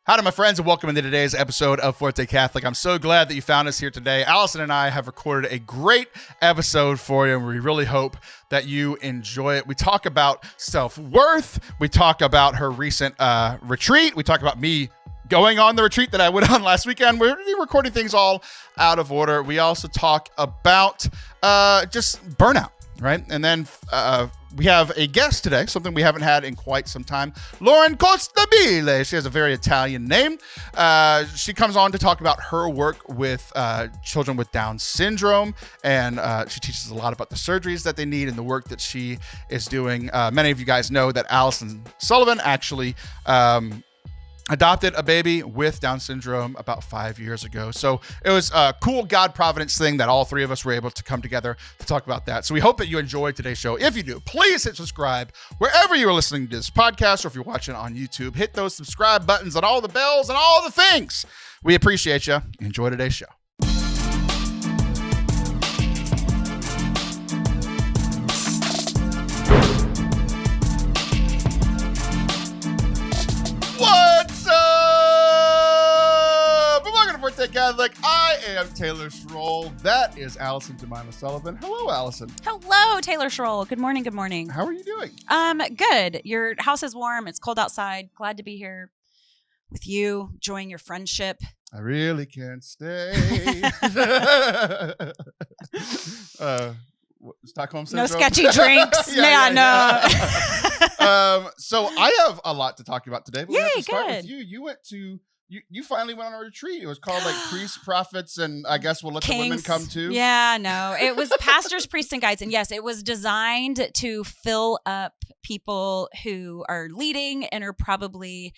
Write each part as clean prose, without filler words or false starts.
Howdy, my friends, and welcome into today's episode of Forte Catholic. I'm so glad that you found us here today. Allison and I have recorded a great episode for you, and we really hope that you enjoy it. We talk about self-worth. We talk about her recent retreat. We talk about me going on the retreat that I went on last weekend. We're recording things all out of order. We also talk about just burnout, right? And then we have a guest today, something we haven't had in quite some time. Lauren Costabile. She has a very Italian name. She comes on to talk about her work with children with Down syndrome, and she teaches a lot about the surgeries that they need and the work that she is doing. Many of you guys know that Allison Sullivan actually adopted a baby with Down syndrome about 5 years ago. So it was a cool God Providence thing that all three of us were able to come together to talk about that. So we hope that you enjoyed today's show. If you do, please hit subscribe wherever you are listening to this podcast, or if you're watching on YouTube, hit those subscribe buttons and all the bells and all the things. We appreciate you. Enjoy today's show. What's up? Welcome to Forte Catholic. I am Taylor Schroll. That is Allison Jemima Sullivan. Hello, Allison. Hello, Taylor Schroll. Good morning. Good morning. How are you doing? Good. Your house is warm. It's cold outside. Glad to be here with you, enjoying your friendship. I really can't stay. Stockholm syndrome. No sketchy drinks. No. So I have a lot to talk about today. But we have to start good. with you. You went to. You finally went on a retreat. It was called like priests, prophets, and I guess we'll let the women come too. Yeah, no. It was pastors, priests, and guides. And yes, it was designed to fill up people who are leading and are probably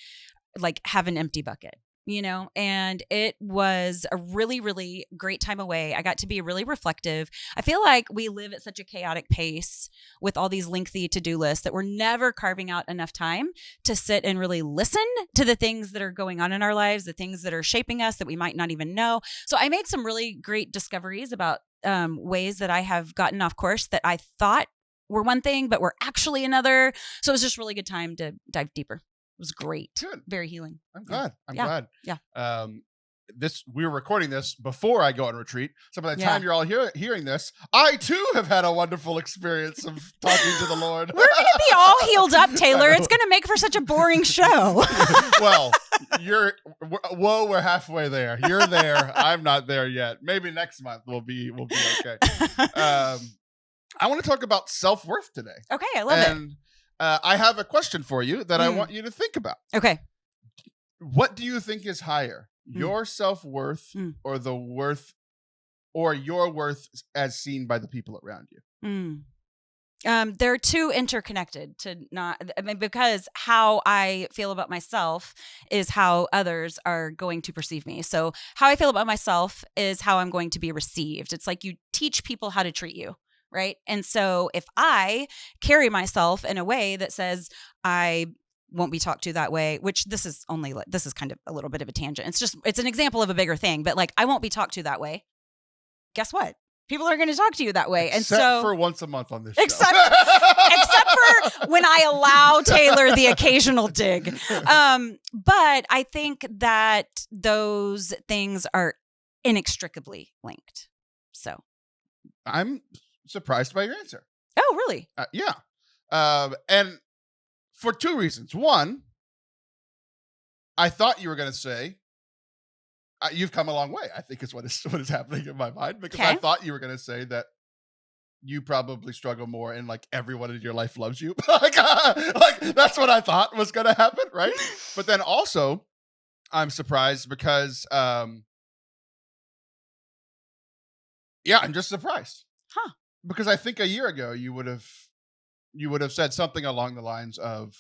like have an empty bucket, you know, and it was a really, really great time away. I got to be really reflective. I feel like we live at such a chaotic pace with all these lengthy to-do lists that we're never carving out enough time to sit and really listen to the things that are going on in our lives, the things that are shaping us that we might not even know. So I made some really great discoveries about ways that I have gotten off course that I thought were one thing, but were actually another. So it was just a really good time to dive deeper. It was great. Good. Very healing. I'm glad. I'm glad. Yeah. We were recording this before I go on retreat. So by the time you're all hearing this, I too have had a wonderful experience of talking to the Lord. We're going to be all healed up, Taylor. It's going to make for such a boring show. Well, we're halfway there. You're there. I'm not there yet. Maybe next month we'll be okay. I want to talk about self-worth today. Okay. I love it. I have a question for you that I want you to think about. Okay. What do you think is higher, your self-worth or the worth, or your worth as seen by the people around you? They're too interconnected because how I feel about myself is how others are going to perceive me. So how I feel about myself is how I'm going to be received. It's like you teach people how to treat you. Right. And so if I carry myself in a way that says I won't be talked to that way, which this is kind of a little bit of a tangent. It's an example of a bigger thing, but like I won't be talked to that way. Guess what? People are going to talk to you that way. Except for once a month on this show. Except for when I allow Taylor the occasional dig. But I think that those things are inextricably linked. So I'm surprised by your answer. Oh, really? Yeah. And for two reasons. One, I thought you were going to say, you've come a long way, I think is what is happening in my mind, because I thought you were going to say that you probably struggle more and like everyone in your life loves you. like that's what I thought was going to happen, right? But then also, I'm surprised because, I'm just surprised. Huh. Because I think a year ago you would have said something along the lines of,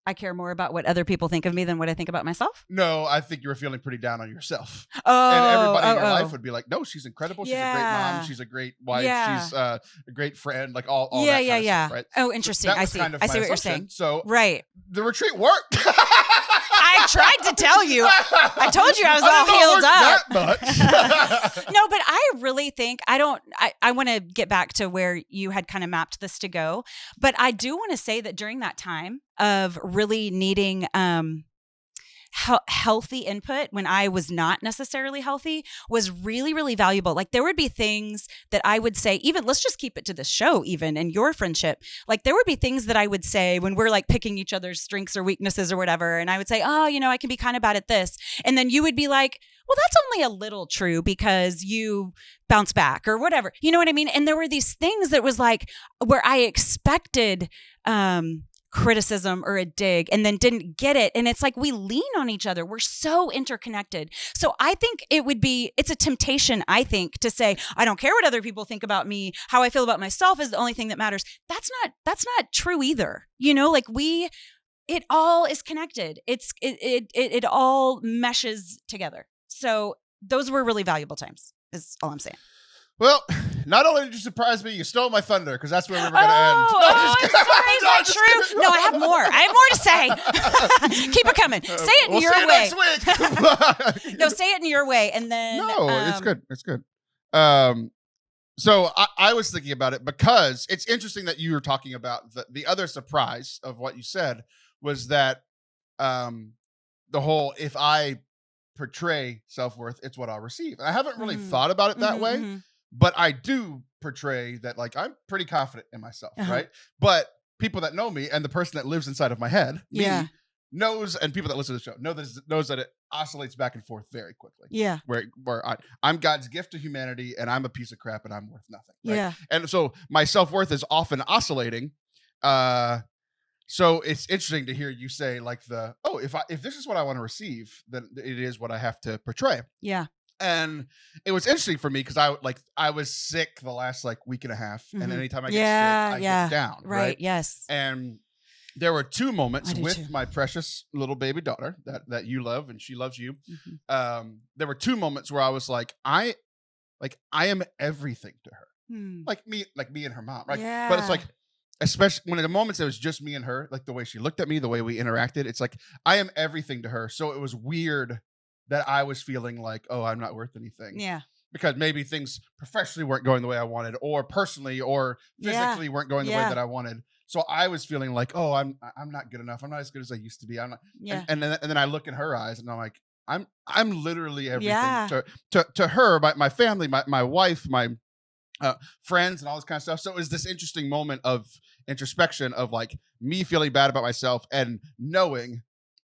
I care more about what other people think of me than what I think about myself? No, I think you were feeling pretty down on yourself. Oh, and everybody in your life would be like, no, she's incredible. She's a great mom. She's a great wife. She's a great friend. Like all that kind of stuff, right? Oh, interesting. So I see. I see what you're saying. So right. The retreat worked. I tried to tell you. I told you I was all healed up. That much. No, but I really think I want to get back to where you had kind of mapped this to go. But I do want to say that during that time of really needing healthy input when I was not necessarily healthy was really, really valuable. Like there would be things that I would say, even let's just keep it to this show, even in your friendship. Like there would be things that I would say when we're like picking each other's strengths or weaknesses or whatever. And I would say, oh, I can be kind of bad at this. And then you would be like, well, that's only a little true because you bounce back or whatever. You know what I mean? And there were these things that was like where I expected, criticism or a dig and then didn't get it. And it's like we lean on each other. We're so interconnected. So I think it's a temptation, I think, to say, I don't care what other people think about me. How I feel about myself is the only thing that matters. That's not true either. Like it all is connected. It all meshes together. So those were really valuable times is all I'm saying. Well, not only did you surprise me, you stole my thunder because that's where we were going to end. Is that true? No, I have more. I have more to say. Keep it coming. Say it in your way. Next week. No, say it in your way, and then. No, it's good. It's good. So I was thinking about it because it's interesting that you were talking about the other surprise of what you said was that the whole if I portray self-worth, it's what I'll receive. And I haven't really thought about it that way. But I do portray that like I'm pretty confident in myself, right? But people that know me and the person that lives inside of my head, me, knows, and people that listen to the show knows that it oscillates back and forth very quickly. Yeah. Where I'm God's gift to humanity and I'm a piece of crap and I'm worth nothing. Right? Yeah. And so my self-worth is often oscillating. So it's interesting to hear you say like if this is what I want to receive, then it is what I have to portray. Yeah. And it was interesting for me because I was sick the last like week and a half, and anytime I get sick, I get down. Right. Yes. And there were two moments with my precious little baby daughter that you love and she loves you. There were two moments where I was like, I am everything to her, like me and her mom, right? Yeah. But it's like, especially when in the moments it was just me and her, like the way she looked at me, the way we interacted, it's like I am everything to her. So it was weird that I was feeling like, oh, I'm not worth anything. Yeah. Because maybe things professionally weren't going the way I wanted, or personally or physically weren't going the way that I wanted. So I was feeling like, oh, I'm not good enough. I'm not as good as I used to be. I'm not. Yeah. And then I look in her eyes and I'm like, I'm literally everything to her, my family, my wife, my friends, and all this kind of stuff. So it was this interesting moment of introspection of like me feeling bad about myself and knowing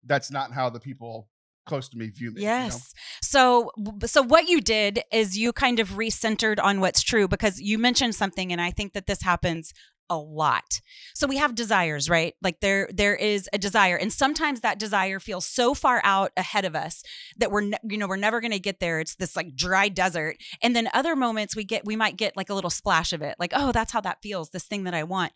that's not how the people close to me view me. Yes. So what you did is you kind of recentered on what's true, because you mentioned something, and I think that this happens a lot. So we have desires, right? Like there is a desire, and sometimes that desire feels so far out ahead of us that we're never going to get there. It's this like dry desert. And then other moments we might get like a little splash of it, like, oh, that's how that feels, this thing that I want.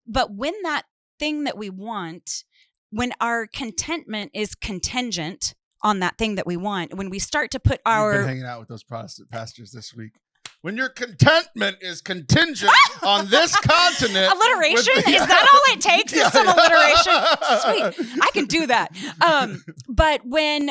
But when that thing that we want, when our contentment is contingent on that thing that we want, when we start to put You've been hanging out with those Protestant pastors this week. When your contentment is contingent on this continent. Alliteration? Is that all it takes? Is some alliteration? Sweet. I can do that. But when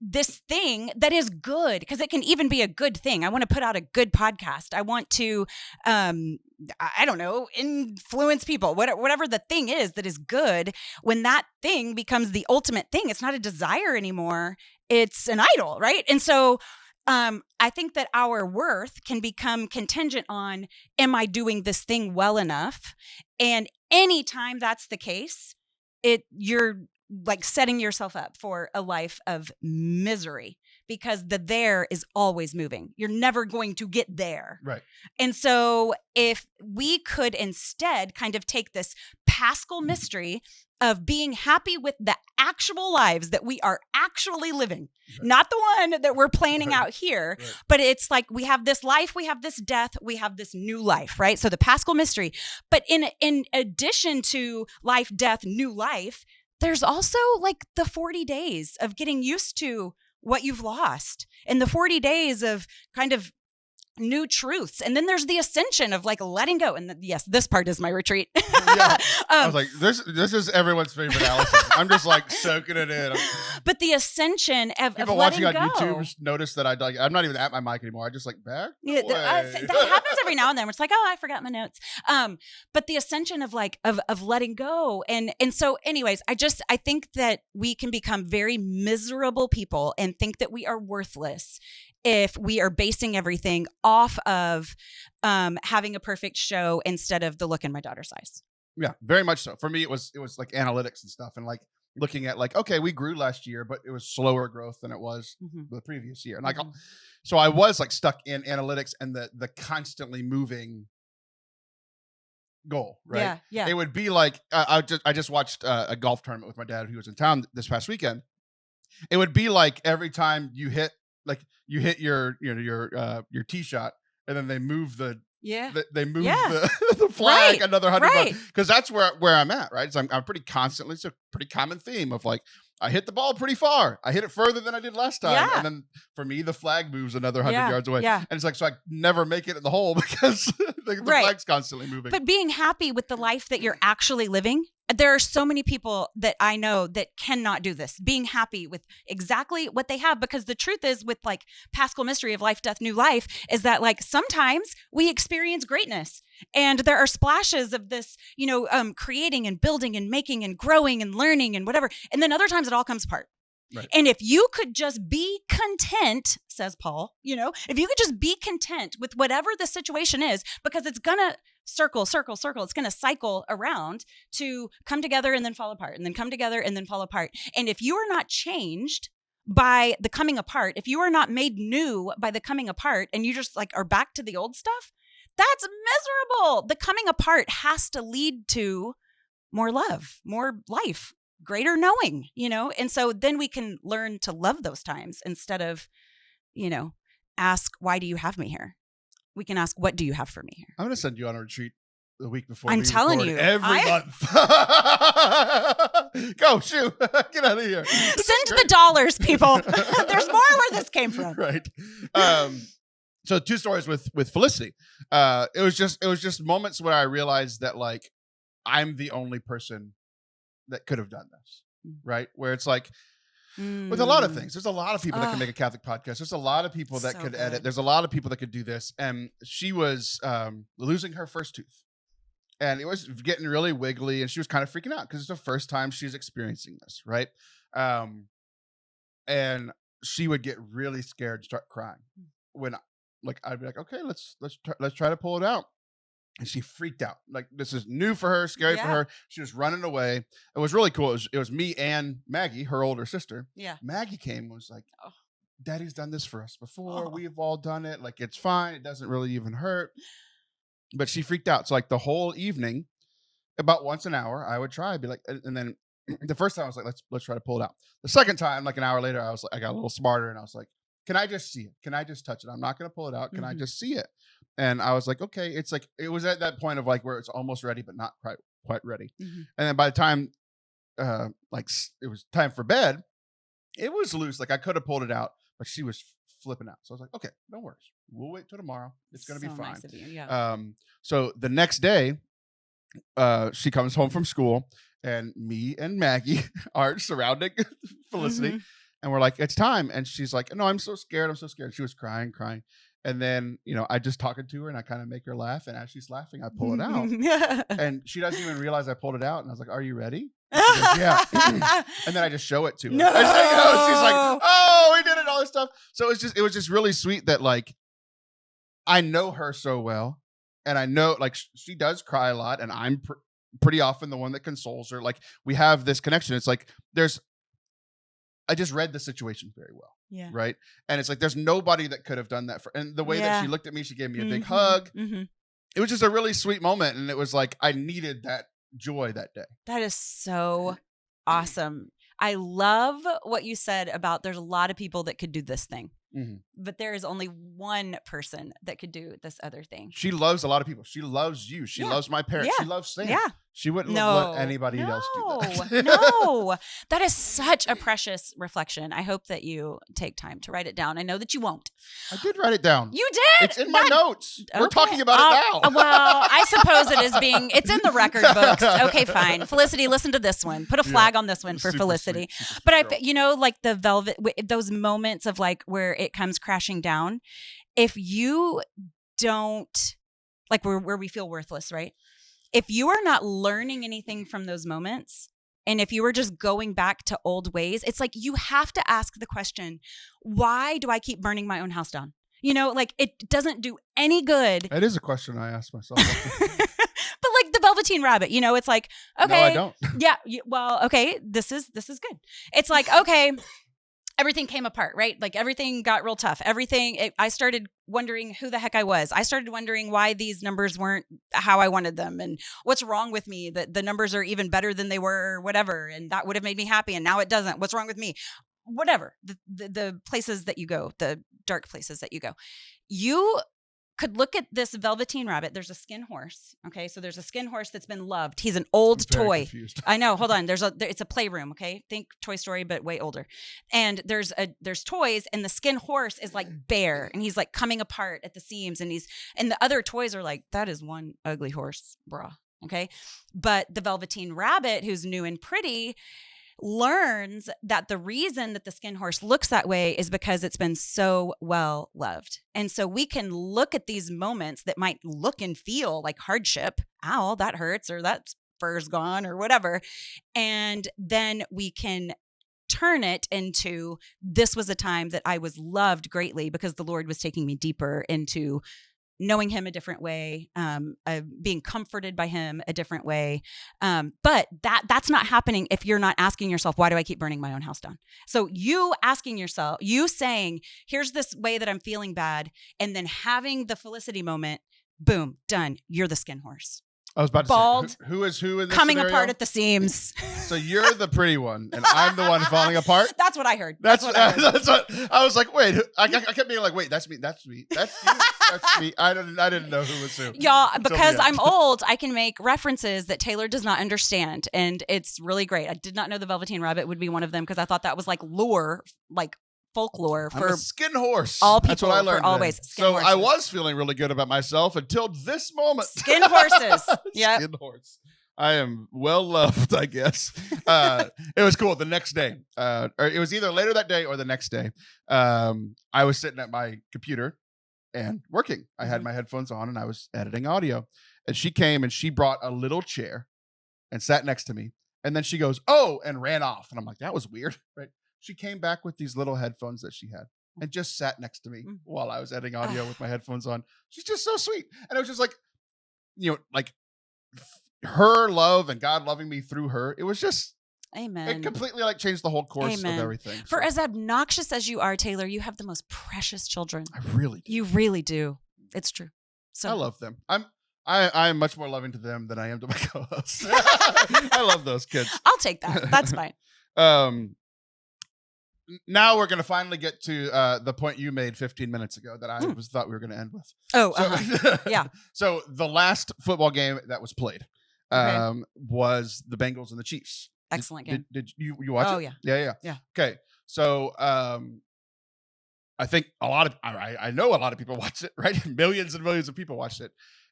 this thing that is good, because it can even be a good thing. I want to put out a good podcast. I want to, I don't know, influence people, whatever the thing is that is good. When that thing becomes the ultimate thing, it's not a desire anymore. It's an idol, right? And so I think that our worth can become contingent on, am I doing this thing well enough? And anytime that's the case, you're like setting yourself up for a life of misery, because the there is always moving. You're never going to get there. Right. And so if we could instead kind of take this Paschal mystery of being happy with the actual lives that we are actually living, not the one that we're planning out here, but it's like we have this life, we have this death, we have this new life, right? So the Paschal mystery. But in addition to life, death, new life, there's also like the 40 days of getting used to what you've lost, and the 40 days of kind of new truths. And then there's the ascension of like letting go. And yes, this part is my retreat. Yeah. I was like, this is everyone's favorite Allison. I'm just like soaking it in. But the ascension of People letting watching on go. YouTube notice that I'm not even at my mic anymore. I just like back. Yeah, that happens every now and then. Where it's like, oh, I forgot my notes. But the ascension of like of letting go, and so, anyways, I think that we can become very miserable people and think that we are worthless if we are basing everything off of having a perfect show instead of the look in my daughter's eyes. Yeah, very much so. For me, it was like analytics and stuff, and like looking at like, okay, we grew last year, but it was slower growth than it was the previous year. And like, so I was like stuck in analytics and the constantly moving goal, right? Yeah, yeah. It would be like, I just watched a golf tournament with my dad who was in town this past weekend. It would be like every time you hit your tee shot, and then they move the the flag another 100 because that's where I'm at, right? So I'm pretty constantly, it's a pretty common theme of like, I hit the ball pretty far. I hit it further than I did last time. And then for me, the flag moves another 100 yards away. Yeah. And it's like, so I never make it in the hole because the flag's constantly moving. But being happy with the life that you're actually living, there are so many people that I know that cannot do this, being happy with exactly what they have. Because the truth is, with like Paschal mystery of life, death, new life, is that like sometimes we experience greatness and there are splashes of this, creating and building and making and growing and learning and whatever. And then other times it all comes apart. Right. And if you could just be content, says Paul, if you could just be content with whatever the situation is, because it's going to circle. It's going to cycle around to come together and then fall apart, and then come together and then fall apart. And if you are not changed by the coming apart, if you are not made new by the coming apart, and you just like are back to the old stuff, that's miserable. The coming apart has to lead to more love, more life, greater knowing, and so then we can learn to love those times instead of, ask, why do you have me here? We can ask, what do you have for me here? I'm going to send you on a retreat the week before. I'm telling you. Every month. Go, shoot. Get out of here. Send the dollars, people. There's more where this came from. Right. So 2 stories with Felicity. It was just moments where I realized that like, I'm the only person that could have done this, right? Where it's like, with a lot of things, there's a lot of people that can make a Catholic podcast. There's a lot of people that could edit. There's a lot of people that could do this. And she was losing her first tooth. And it was getting really wiggly. And she was kind of freaking out because it's the first time she's experiencing this, right? And she would get really scared and start crying. When like I'd be like, okay, let's try to pull it out. And she freaked out. Like, this is new for her, scary for her. She was running away. It was really cool. It was me and Maggie, her older sister. Yeah. Maggie came and was like, Daddy's done this for us before. We've all done it. Like, it's fine. It doesn't really even hurt. But she freaked out. So, like, the whole evening, about once an hour, I would try. I'd be like, and then the first time I was like, let's try to pull it out. The second time, like an hour later, I got a little smarter and I was like, can I just see it? Can I just touch it? I'm not going to pull it out. Can I just see it? And I was like, okay. It's like, it was at that point of like where it's almost ready, but not quite ready. And then by the time, like it was time for bed, it was loose. Like I could have pulled it out, but she was flipping out. So I was like, okay, no worries. We'll wait till tomorrow. It's going to be fine. Nice of you. Yeah. So the next day, she comes home from school and me and Maggie are surrounding Felicity. And we're like, it's time. And she's like, no, I'm so scared. I'm so scared. She was crying. And then, I just talking to her and I kind of make her laugh. And as she's laughing, I pull it out. And she doesn't even realize I pulled it out. And I was like, are you ready? Goes, yeah. And then I just show it to her. No. She's like, oh, we did it, all this stuff. So it was just really sweet that like, I know her so well. And I know like she does cry a lot. And I'm pretty often the one that consoles her. Like we have this connection. It's like, I just read the situation very well. Yeah. Right. And it's like, there's nobody that could have done that and the way that she looked at me, she gave me a big hug. It was just a really sweet moment. And it was like, I needed that joy that day. That is so awesome. I love what you said about there's a lot of people that could do this thing. but there is only one person that could do this other thing. She loves a lot of people. She loves you. She loves my parents. She loves Sam. Yeah. She wouldn't let anybody else do that. No. That is such a precious reflection. I hope that you take time to write it down. I know that you won't. I did write it down. You did? It's in my notes. We're talking about it now. Well, I suppose it's in the record books. Okay, fine. Felicity, listen to this one. Put a flag on this one for Felicity. Sweet, but like the velvet, those moments of like where it comes crashing down, if you don't, like where we feel worthless, right? If you are not learning anything from those moments, and if you were just going back to old ways, it's like you have to ask the question, why do I keep burning my own house down? Like it doesn't do any good. That is a question I ask myself. But like the Velveteen Rabbit, it's like, okay. No, I don't. Yeah. Well, okay. This is good. It's like, okay. Everything came apart, right? Like everything got real tough. I started wondering who the heck I was. I started wondering why these numbers weren't how I wanted them and what's wrong with me, that the numbers are even better than they were or whatever. And that would have made me happy. And now it doesn't. What's wrong with me? Whatever. The places that you go, the dark places that you go. You could look at this Velveteen Rabbit. There's a skin horse. Okay. So there's a skin horse that's been loved. He's an old toy. Confused. I know. Hold on. It's a playroom. Okay. Think Toy Story, but way older. And there's toys, and the skin horse is like bare, and he's like coming apart at the seams, and the other toys are like, that is one ugly horse, brah. Okay. But the Velveteen Rabbit, who's new and pretty, learns that the reason that the skin horse looks that way is because it's been so well loved. And so we can look at these moments that might look and feel like hardship. Ow, that hurts, or that fur's gone, or whatever. And then we can turn it into, this was a time that I was loved greatly because the Lord was taking me deeper into knowing him a different way, being comforted by him a different way. But that's not happening if you're not asking yourself, why do I keep burning my own house down? So you asking yourself, you saying, here's this way that I'm feeling bad, and then having the Felicity moment, boom, done. You're the skin horse. I was about to say, who is who in this coming scenario? Apart at the seams. So you're the pretty one, and I'm the one falling apart? That's what I heard. That's what I was like, wait, I kept being like, wait, that's me, that's you, that's me. I didn't know who was who. Y'all, because I'm old, I can make references that Taylor does not understand, and it's really great. I did not know the Velveteen Rabbit would be one of them, because I thought that was like lore, like folklore for I'm a skin horse. All people. That's what I learned. For always. So horses. I was feeling really good about myself until this moment. Skin horses. Yeah. Skin horse. I am well loved, I guess. It was cool. The next day, or it was either later that day or the next day. I was sitting at my computer and working. I had my headphones on and I was editing audio. And she came and she brought a little chair and sat next to me. And then she goes, "Oh," and ran off. And I'm like, that was weird, right? She came back with these little headphones that she had and just sat next to me while I was editing audio with my headphones on. She's just so sweet. And it was just like, like her love and God loving me through her. It was just, amen. It completely like changed the whole course of everything. For as obnoxious as you are, Taylor, you have the most precious children. I really do. You really do. It's true. So I love them. I'm much more loving to them than I am to my co-hosts. I love those kids. I'll take that. That's fine. Now we're going to finally get to the point you made 15 minutes ago that I thought we were going to end with. Yeah. So the last football game that was played was the Bengals and the Chiefs. Excellent game. Did you watch it? Oh, yeah. Yeah. Okay. So I think I know a lot of people watched it, right? Millions and millions of people watched it.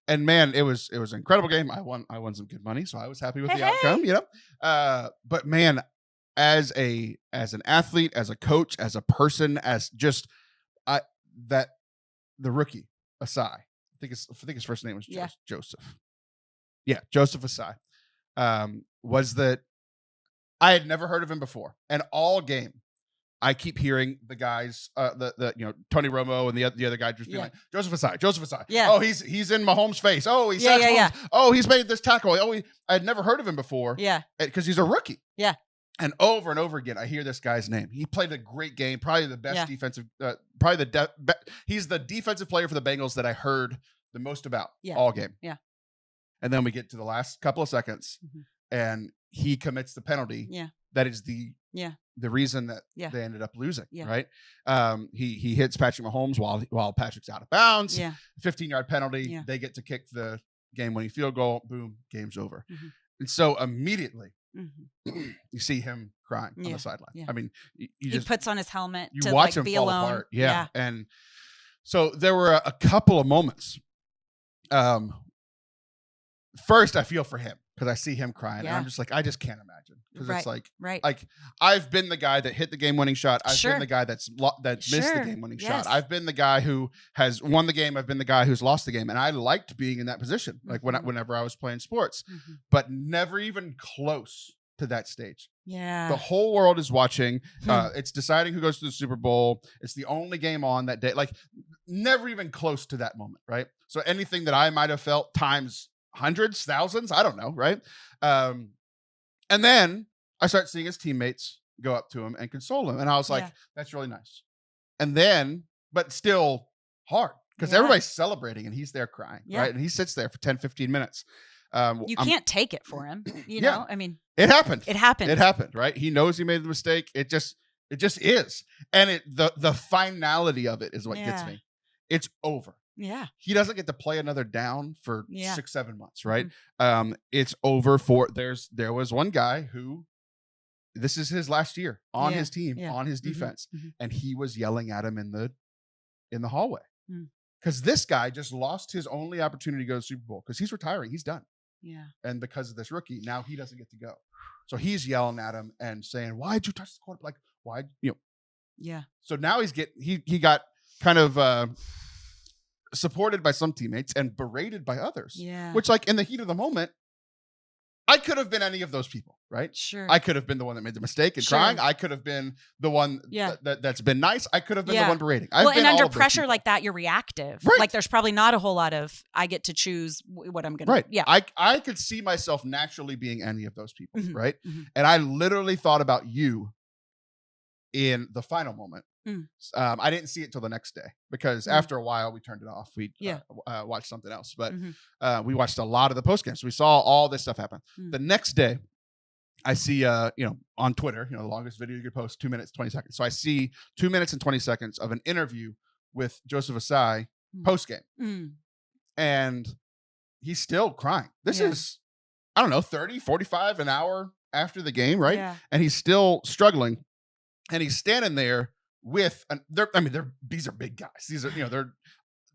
And man, it was an incredible game. I won some good money, so I was happy with the outcome, But man, as an athlete, as a coach, as a person, as just the rookie Asai, I think his first name was Joseph. Yeah, Joseph Asai. Was that I had never heard of him before, and all game I keep hearing the guys, Tony Romo and the other guy just being like, Joseph Asai. Yeah. Oh, he's in Mahomes' face. Oh, he's Oh, he's made this tackle. Oh, I had never heard of him before. Yeah. Because he's a rookie. Yeah. And over again, I hear this guy's name. He played a great game, probably the best defensive. He's the defensive player for the Bengals that I heard the most about all game. Yeah. And then we get to the last couple of seconds, and he commits the penalty. Yeah. That is the the reason that they ended up losing, right? He hits Patrick Mahomes while Patrick's out of bounds. 15-yard penalty. They get to kick the game-winning field goal. Boom, game's over. And so immediately, you see him crying on the sideline. I mean, he puts on his helmet. You to watch him be fall alone. apart. And so there were a couple of moments. First, I feel for him because I see him crying, and I'm just like, I just can't imagine, because it's like I've been the guy that hit the game-winning shot. I've been the guy that missed the game-winning shot. I've been the guy who has won the game. I've been the guy who's lost the game, and I liked being in that position, like whenever I was playing sports, but never even close to that stage. The whole world is watching. It's deciding who goes to the Super Bowl. It's the only game on that day. Like, never even close to that moment, right? So anything that I might have felt times hundreds, thousands, I don't know, right? And then I start seeing his teammates go up to him and console him, and I was like, that's really nice. And then, but still hard, because everybody's celebrating and he's there crying, right? And he sits there for 10, 15 minutes. You can't take it for him, you know? I mean, it happened. It happened, right? He knows he made the mistake. It just is. And the finality of it is what gets me. It's over. He doesn't get to play another down for 6-7 months, right? It's over for there was one guy who, this is his last year on his team, on his defense, and he was yelling at him in the hallway. Because this guy just lost his only opportunity to go to the Super Bowl, because he's retiring. He's done. And because of this rookie, now he doesn't get to go. So he's yelling at him and saying, why'd you touch the quarterback? Like, why, you know? So now he got kind of supported by some teammates and berated by others. Which, like, in the heat of the moment, I could have been any of those people, right? I could have been the one that made the mistake and crying. I could have been the one that's been nice. I could have been the one berating. And under pressure like that, you're reactive. Right. Like, there's probably not a whole lot of, I get to choose what I'm going to do. I could see myself naturally being any of those people, right? And I literally thought about you in the final moment. I didn't see it till the next day, because after a while we turned it off. We watched something else, but we watched a lot of the post games. So we saw all this stuff happen. The next day, I see on Twitter, the longest video you could post, 2 minutes 20 seconds. So I see 2 minutes and 20 seconds of an interview with Joseph Asai post game, and he's still crying. This is, I don't know, 30, 45 an hour after the game, right? And he's still struggling, and he's standing there with these are big guys. These are, they're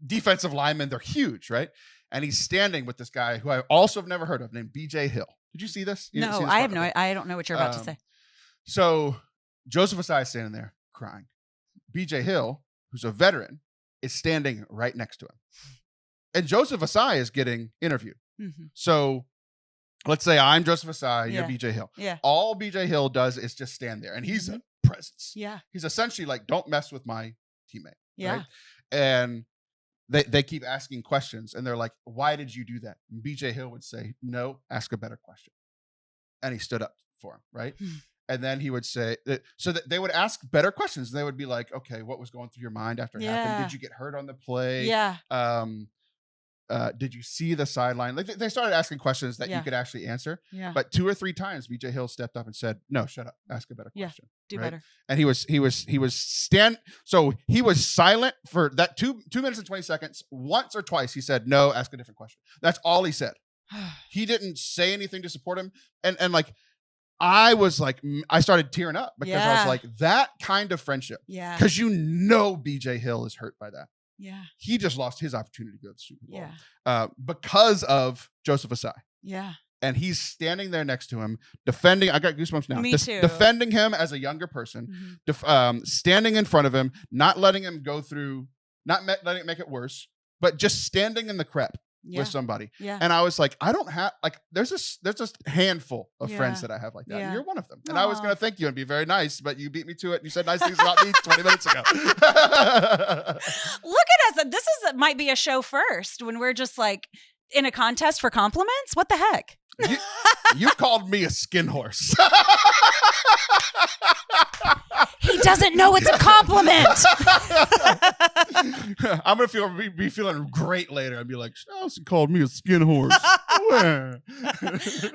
defensive linemen. They're huge, right? And he's standing with this guy who I also have never heard of, named BJ Hill. Did you see this? No, I have no. I don't know what you're about to say. So Joseph Asai is standing there crying. BJ Hill, who's a veteran, is standing right next to him, and Joseph Asai is getting interviewed. So let's say I'm Joseph Asai, you're BJ Hill. All BJ Hill does is just stand there, and he's a presence. He's essentially like, don't mess with my teammate. Right? And they keep asking questions, and they're like, why did you do that? And BJ Hill would say, no, ask a better question. And he stood up for him, right? And then he would say so that they would ask better questions. And they would be like, okay, what was going through your mind after it happened? Did you get hurt on the play? Did you see the sideline? Like, they started asking questions that you could actually answer. But 2 or 3 times, BJ Hill stepped up and said, "No, shut up. Ask a better question. Do better." And he was so he was silent for that 2 minutes and 20 seconds. Once or twice, he said, "No, ask a different question." That's all he said. He didn't say anything to support him. And like, I was like, I started tearing up, because I was like, that kind of friendship. Because BJ Hill is hurt by that. He just lost his opportunity to go to the Super Bowl because of Joseph Asai. And he's standing there next to him, defending. I got goosebumps now. Me too. Defending him as a younger person, standing in front of him, not letting him go through, letting it make it worse, but just standing in the crap with somebody. And I was like, I don't have, like, there's a handful of friends that I have like that. And you're one of them. And I was going to thank you and be very nice, but you beat me to it. And you said nice things about me 20 minutes ago. Look at us. This might be a show first, when we're just like in a contest for compliments. What the heck? You called me a skin horse. He doesn't know it's a compliment. I'm gonna be feeling great later and be like, Allison called me a skin horse. I'm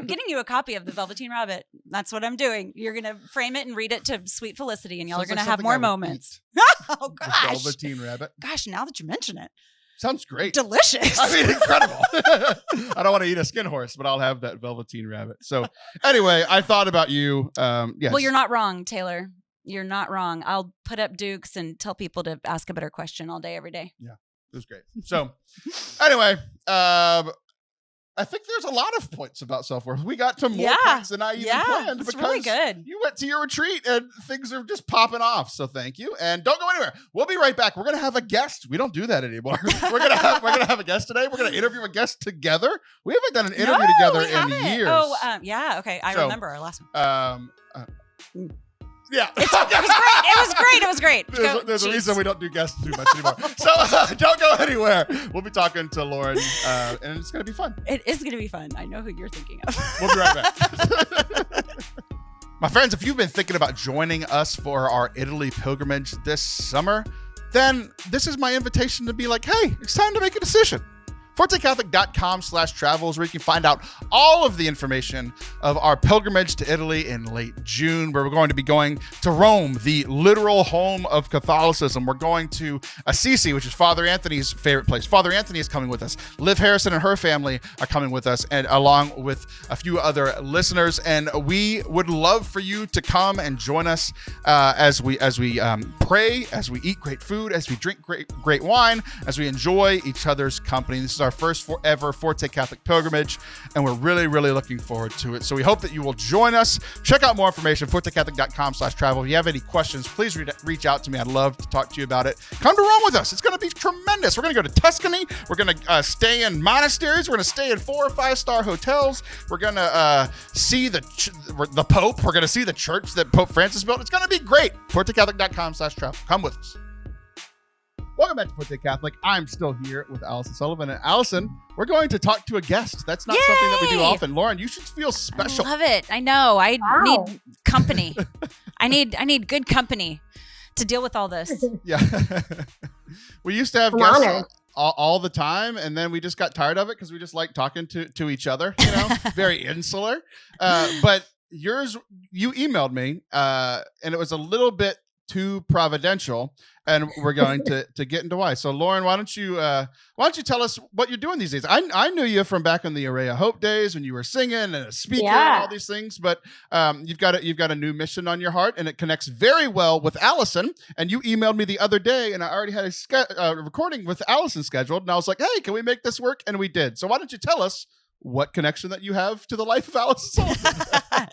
getting you a copy of the Velveteen Rabbit That's what I'm doing. You're going to frame it and read it to Sweet Felicity, and y'all are going to Sounds have like more something I would moments. Oh, The gosh. Velveteen Rabbit. Gosh, now that you mention it. Sounds great. Delicious. I mean, incredible. I don't want to eat a skin horse, but I'll have that Velveteen Rabbit. So anyway, I thought about you. Yes. Well, you're not wrong, Taylor. You're not wrong. I'll put up dukes and tell people to ask a better question all day, every day. Yeah, it was great. So anyway, I think there's a lot of points about self-worth. We got to more points than I even planned. It's really good. You went to your retreat and things are just popping off. So thank you. And don't go anywhere. We'll be right back. We're going to have a guest. We don't do that anymore. we're going to have a guest today. We're going to interview a guest together. We haven't done an interview together in years. Oh, yeah. Okay. I remember our last one. Yeah. It was great. There's a reason we don't do guests too much anymore. So don't go anywhere. We'll be talking to Lauren, and it's going to be fun. It is going to be fun. I know who you're thinking of. We'll be right back. My friends, if you've been thinking about joining us for our Italy pilgrimage this summer, then this is my invitation to be like, hey, it's time to make a decision. ForteCatholic.com/travel is where you can find out all of the information of our pilgrimage to Italy in late June, where we're going to be going to Rome, the literal home of Catholicism. We're going to Assisi, which is Father Anthony's favorite place. Father Anthony is coming with us. Liv Harrison and her family are coming with us, and along with a few other listeners. And we would love for you to come and join us as we pray, as we eat great food, as we drink great wine, as we enjoy each other's company. This is our first ever Forte Catholic pilgrimage, and we're really, really looking forward to it. So we hope that you will join us. Check out more information, ForteCatholic.com/travel. If you have any questions, please reach out to me. I'd love to talk to you about it. Come to Rome with us. It's going to be tremendous. We're going to go to Tuscany. We're going to stay in monasteries. We're going to stay in 4 or 5 star hotels. We're going to see the Pope. We're going to see the church that Pope Francis built. It's going to be great. ForteCatholic.com/travel. Come with us. Welcome back to Forte Catholic. I'm still here with Allison Sullivan. And Allison, we're going to talk to a guest. That's not something that we do often. Lauren, you should feel special. I love it. I know. I need company. I need good company to deal with all this. Yeah. We used to have guests all the time, and then we just got tired of it because we just like talking to each other, very insular. But yours, you emailed me, and it was a little bit too providential, and we're going to get into why. So Lauren, why don't you tell us what you're doing these days? I knew you from back in the Array of Hope days when you were singing and a speaker and all these things, but you've got a new mission on your heart, and it connects very well with Allison. And you emailed me the other day, and I already had a recording with Allison scheduled, and I was like, hey, can we make this work? And we did. So why don't you tell us what connection that you have to the life of Allison Sullivan?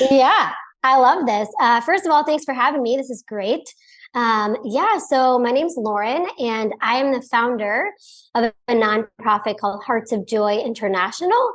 Yeah, I love this. First of all, thanks for having me. This is great. So my name's Lauren, and I am the founder of a nonprofit called Hearts of Joy International,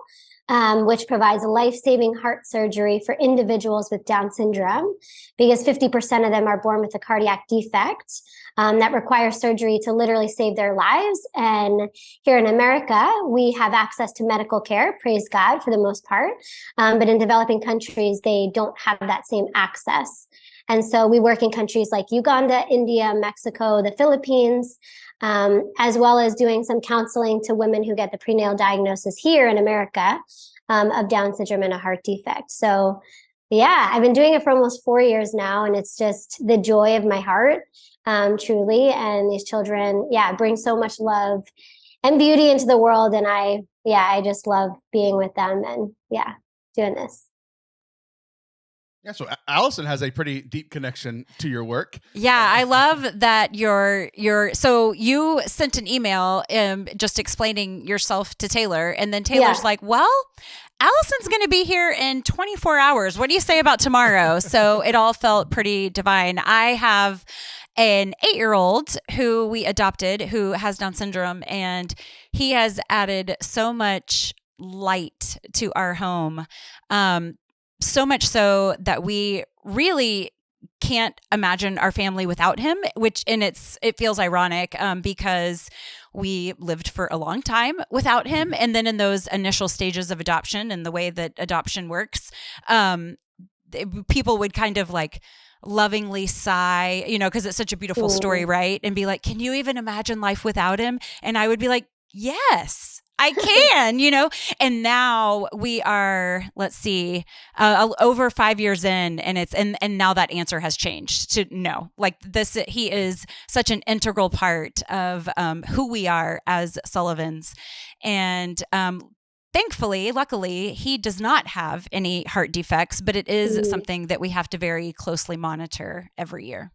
which provides life-saving heart surgery for individuals with Down syndrome, because 50% of them are born with a cardiac defect that requires surgery to literally save their lives. And here in America, we have access to medical care, praise God, for the most part. But in developing countries, they don't have that same access. And so we work in countries like Uganda, India, Mexico, the Philippines, as well as doing some counseling to women who get the prenatal diagnosis here in America of Down syndrome and a heart defect. So yeah, I've been doing it for almost 4 years now, and it's just the joy of my heart, truly. And these children, bring so much love and beauty into the world. And I just love being with them and doing this. Yeah, so Allison has a pretty deep connection to your work. Yeah, I love that so you sent an email just explaining yourself to Taylor, and then Taylor's like, well, Allison's going to be here in 24 hours. What do you say about tomorrow? So it all felt pretty divine. I have an 8-year-old who we adopted who has Down syndrome, and he has added so much light to our home. So much so that we really can't imagine our family without him, it feels ironic because we lived for a long time without him. And then in those initial stages of adoption and the way that adoption works, people would kind of like lovingly sigh, because it's such a beautiful story, right? And be like, can you even imagine life without him? And I would be like, yes, I can, and now we are, let's see, over 5 years in, and now that answer has changed to no, like this, he is such an integral part of who we are as Sullivans. And thankfully, luckily, he does not have any heart defects, but it is something that we have to very closely monitor every year.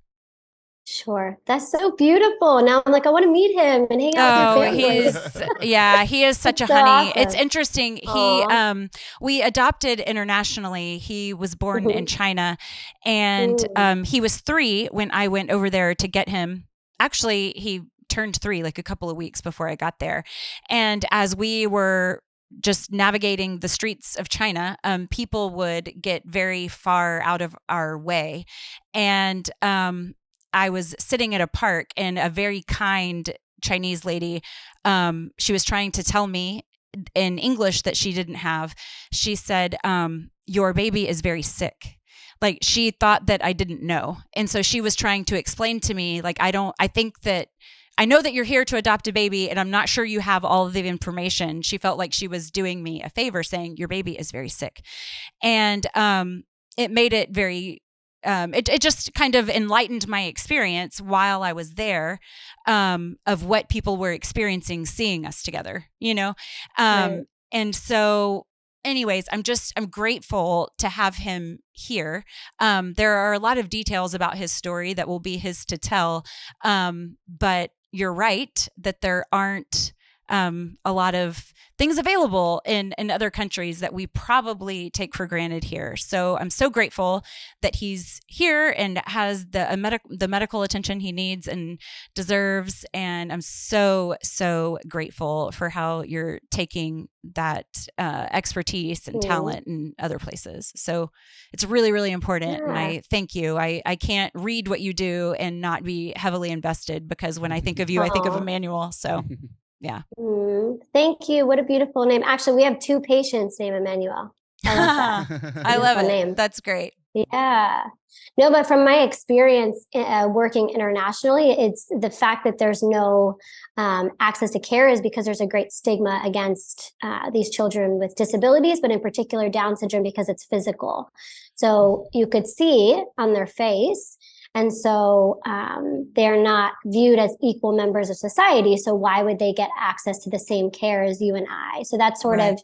Sure. That's so beautiful. Now I'm like, I want to meet him and hang out with your family. He is such a so honey. awesome. It's interesting. He, we adopted internationally. He was born in China, and he was 3 when I went over there to get him. Actually, he turned 3 like a couple of weeks before I got there. And as we were just navigating the streets of China, people would get very far out of our way. And, I was sitting at a park, and a very kind Chinese lady, she was trying to tell me in English that she didn't have. She said, your baby is very sick. Like, she thought that I didn't know. And so she was trying to explain to me, like, I know that you're here to adopt a baby, and I'm not sure you have all of the information. She felt like she was doing me a favor, saying your baby is very sick. And it made it very it just kind of enlightened my experience while I was there, of what people were experiencing seeing us together, Right. And so anyways, I'm grateful to have him here. There are a lot of details about his story that will be his to tell. But you're right that there aren't a lot of things available in other countries that we probably take for granted here. So I'm so grateful that he's here and has the medical attention he needs and deserves. And I'm so, so grateful for how you're taking that expertise and talent in other places. So it's really, really important. Yeah. And I thank you. I can't read what you do and not be heavily invested, because when I think of you, I think of Emmanuel. So yeah. Thank you. What a beautiful name. Actually, we have 2 patients named Emmanuel. I love that. I love it. Name. That's great. Yeah. No, but from my experience working internationally, it's the fact that there's no access to care is because there's a great stigma against these children with disabilities, but in particular Down syndrome, because it's physical. So you could see on their face. And so they're not viewed as equal members of society. So why would they get access to the same care as you and I? So that's sort of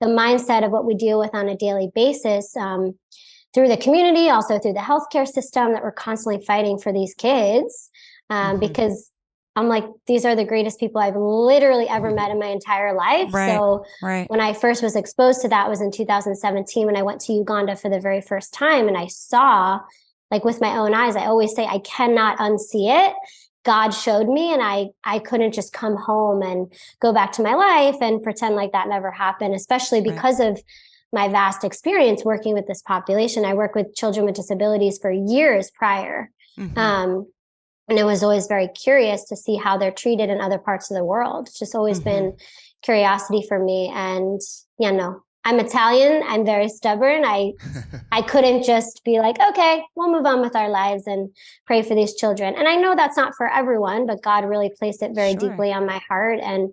the mindset of what we deal with on a daily basis through the community, also through the healthcare system, that we're constantly fighting for these kids because I'm like, these are the greatest people I've literally ever met in my entire life. So when I first was exposed to that was in 2017, when I went to Uganda for the very first time, and I saw, like with my own eyes, I always say I cannot unsee it. God showed me, and I couldn't just come home and go back to my life and pretend like that never happened, especially because of my vast experience working with this population. I worked with children with disabilities for years prior. And it was always very curious to see how they're treated in other parts of the world. It's just always been curiosity for me. And, I'm Italian. I'm very stubborn. I couldn't just be like, okay, we'll move on with our lives and pray for these children. And I know that's not for everyone, but God really placed it very deeply on my heart and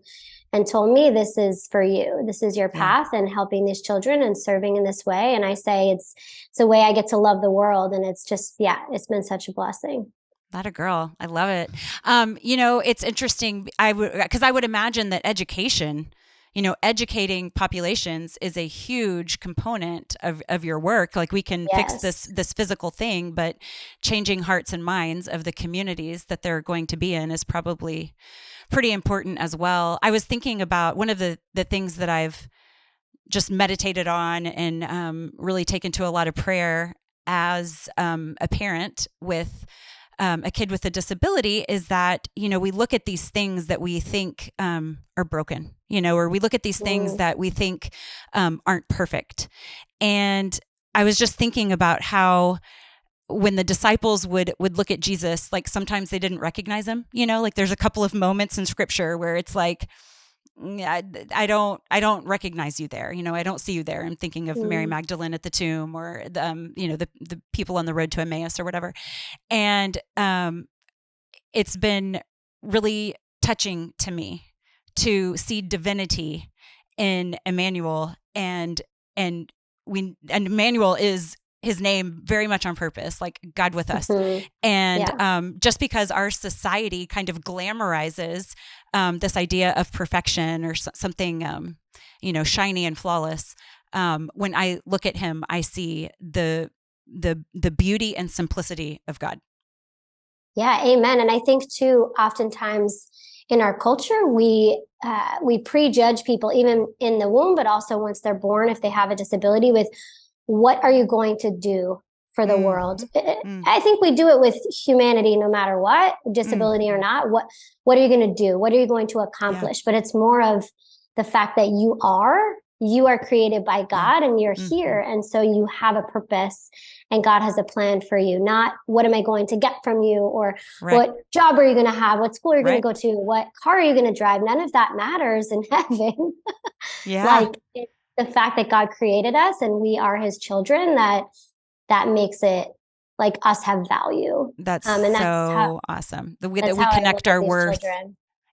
told me, this is for you. This is your path, and helping these children and serving in this way. And I say it's a way I get to love the world. And it's just, it's been such a blessing. Not a girl. I love it. It's interesting. Because I would imagine that education, educating populations is a huge component of your work. Like, we can fix this physical thing, but changing hearts and minds of the communities that they're going to be in is probably pretty important as well. I was thinking about one of the things that I've just meditated on and really taken to a lot of prayer as a parent with a kid with a disability is that, we look at these things that we think are broken, or we look at these things that we think aren't perfect. And I was just thinking about how when the disciples would look at Jesus, like sometimes they didn't recognize him, like there's a couple of moments in scripture where it's like, I don't recognize you there. I don't see you there. I'm thinking of Mary Magdalene at the tomb, or the people on the road to Emmaus or whatever. And it's been really touching to me to see divinity in Emmanuel, and Emmanuel is his name very much on purpose, like God with us. Mhm. And Yeah. just because our society kind of glamorizes this idea of perfection or something, shiny and flawless, when I look at him, I see the beauty and simplicity of God. Yeah, amen. And I think too, oftentimes in our culture, we prejudge people even in the womb, but also once they're born, if they have a disability, with what are you going to do for the world? I think we do it with humanity, no matter what, disability or not. What are you going to do? What are you going to accomplish? But it's more of the fact that you are created by God and you're here. And so you have a purpose and God has a plan for you, not what am I going to get from you, or what job are you going to have? What school are you going to go to? What car are you going to drive? None of that matters in heaven. Like, it's the fact that God created us and we are his children that makes it like us have value. That's and so awesome. The way that we connect our worth.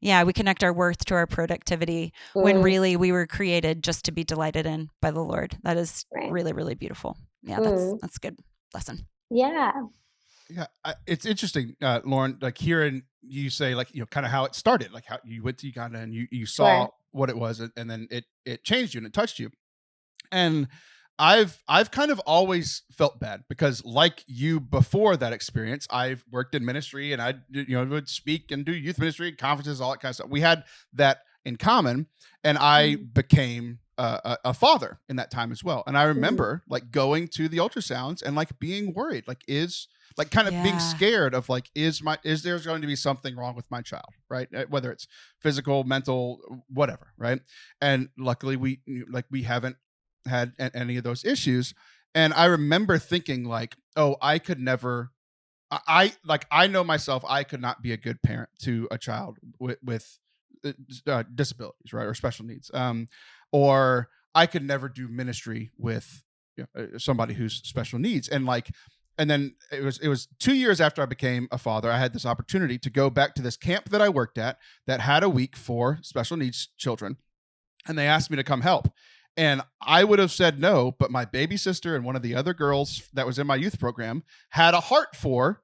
Yeah, we connect our worth to our productivity when really we were created just to be delighted in by the Lord. That is really, really beautiful. Yeah, that's a good lesson. Yeah. Yeah, it's interesting, Lauren, like hearing you say, like, kind of how it started, like how you went to Uganda and you saw what it was, and then it changed you and it touched you. And I've kind of always felt bad because, like you, before that experience, I've worked in ministry and I would speak and do youth ministry, conferences, all that kind of stuff. We had that in common, and I became a father in that time as well. And I remember like going to the ultrasounds and like being worried, like being scared of like, is there going to be something wrong with my child, right? Whether it's physical, mental, whatever, right? And luckily we haven't had any of those issues. And I remember thinking like, oh, I could never, I know myself, I could not be a good parent to a child with disabilities, right? Or special needs. Or I could never do ministry with somebody who's special needs. And then it was 2 years after I became a father, I had this opportunity to go back to this camp that I worked at that had a week for special needs children. And they asked me to come help. And I would have said no, but my baby sister and one of the other girls that was in my youth program had a heart for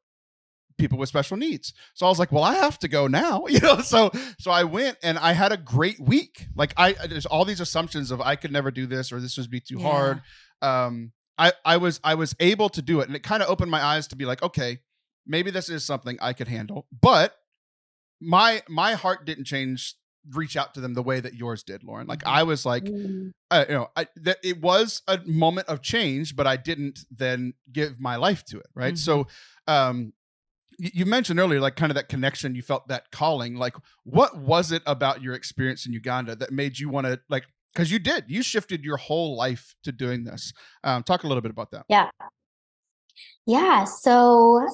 people with special needs. So I was like, well, I have to go now, so I went and I had a great week. Like there's all these assumptions of I could never do this or this would be too hard. I was able to do it, and it kind of opened my eyes to be like, okay, maybe this is something I could handle. But my heart didn't reach out to them the way that yours did, Lauren. Like I was like, that it was a moment of change, but I didn't then give my life to it. Right. So, you mentioned earlier, like kind of that connection, you felt that calling. Like, what was it about your experience in Uganda that made you want to, like, because you shifted your whole life to doing this. Talk a little bit about that. Yeah. So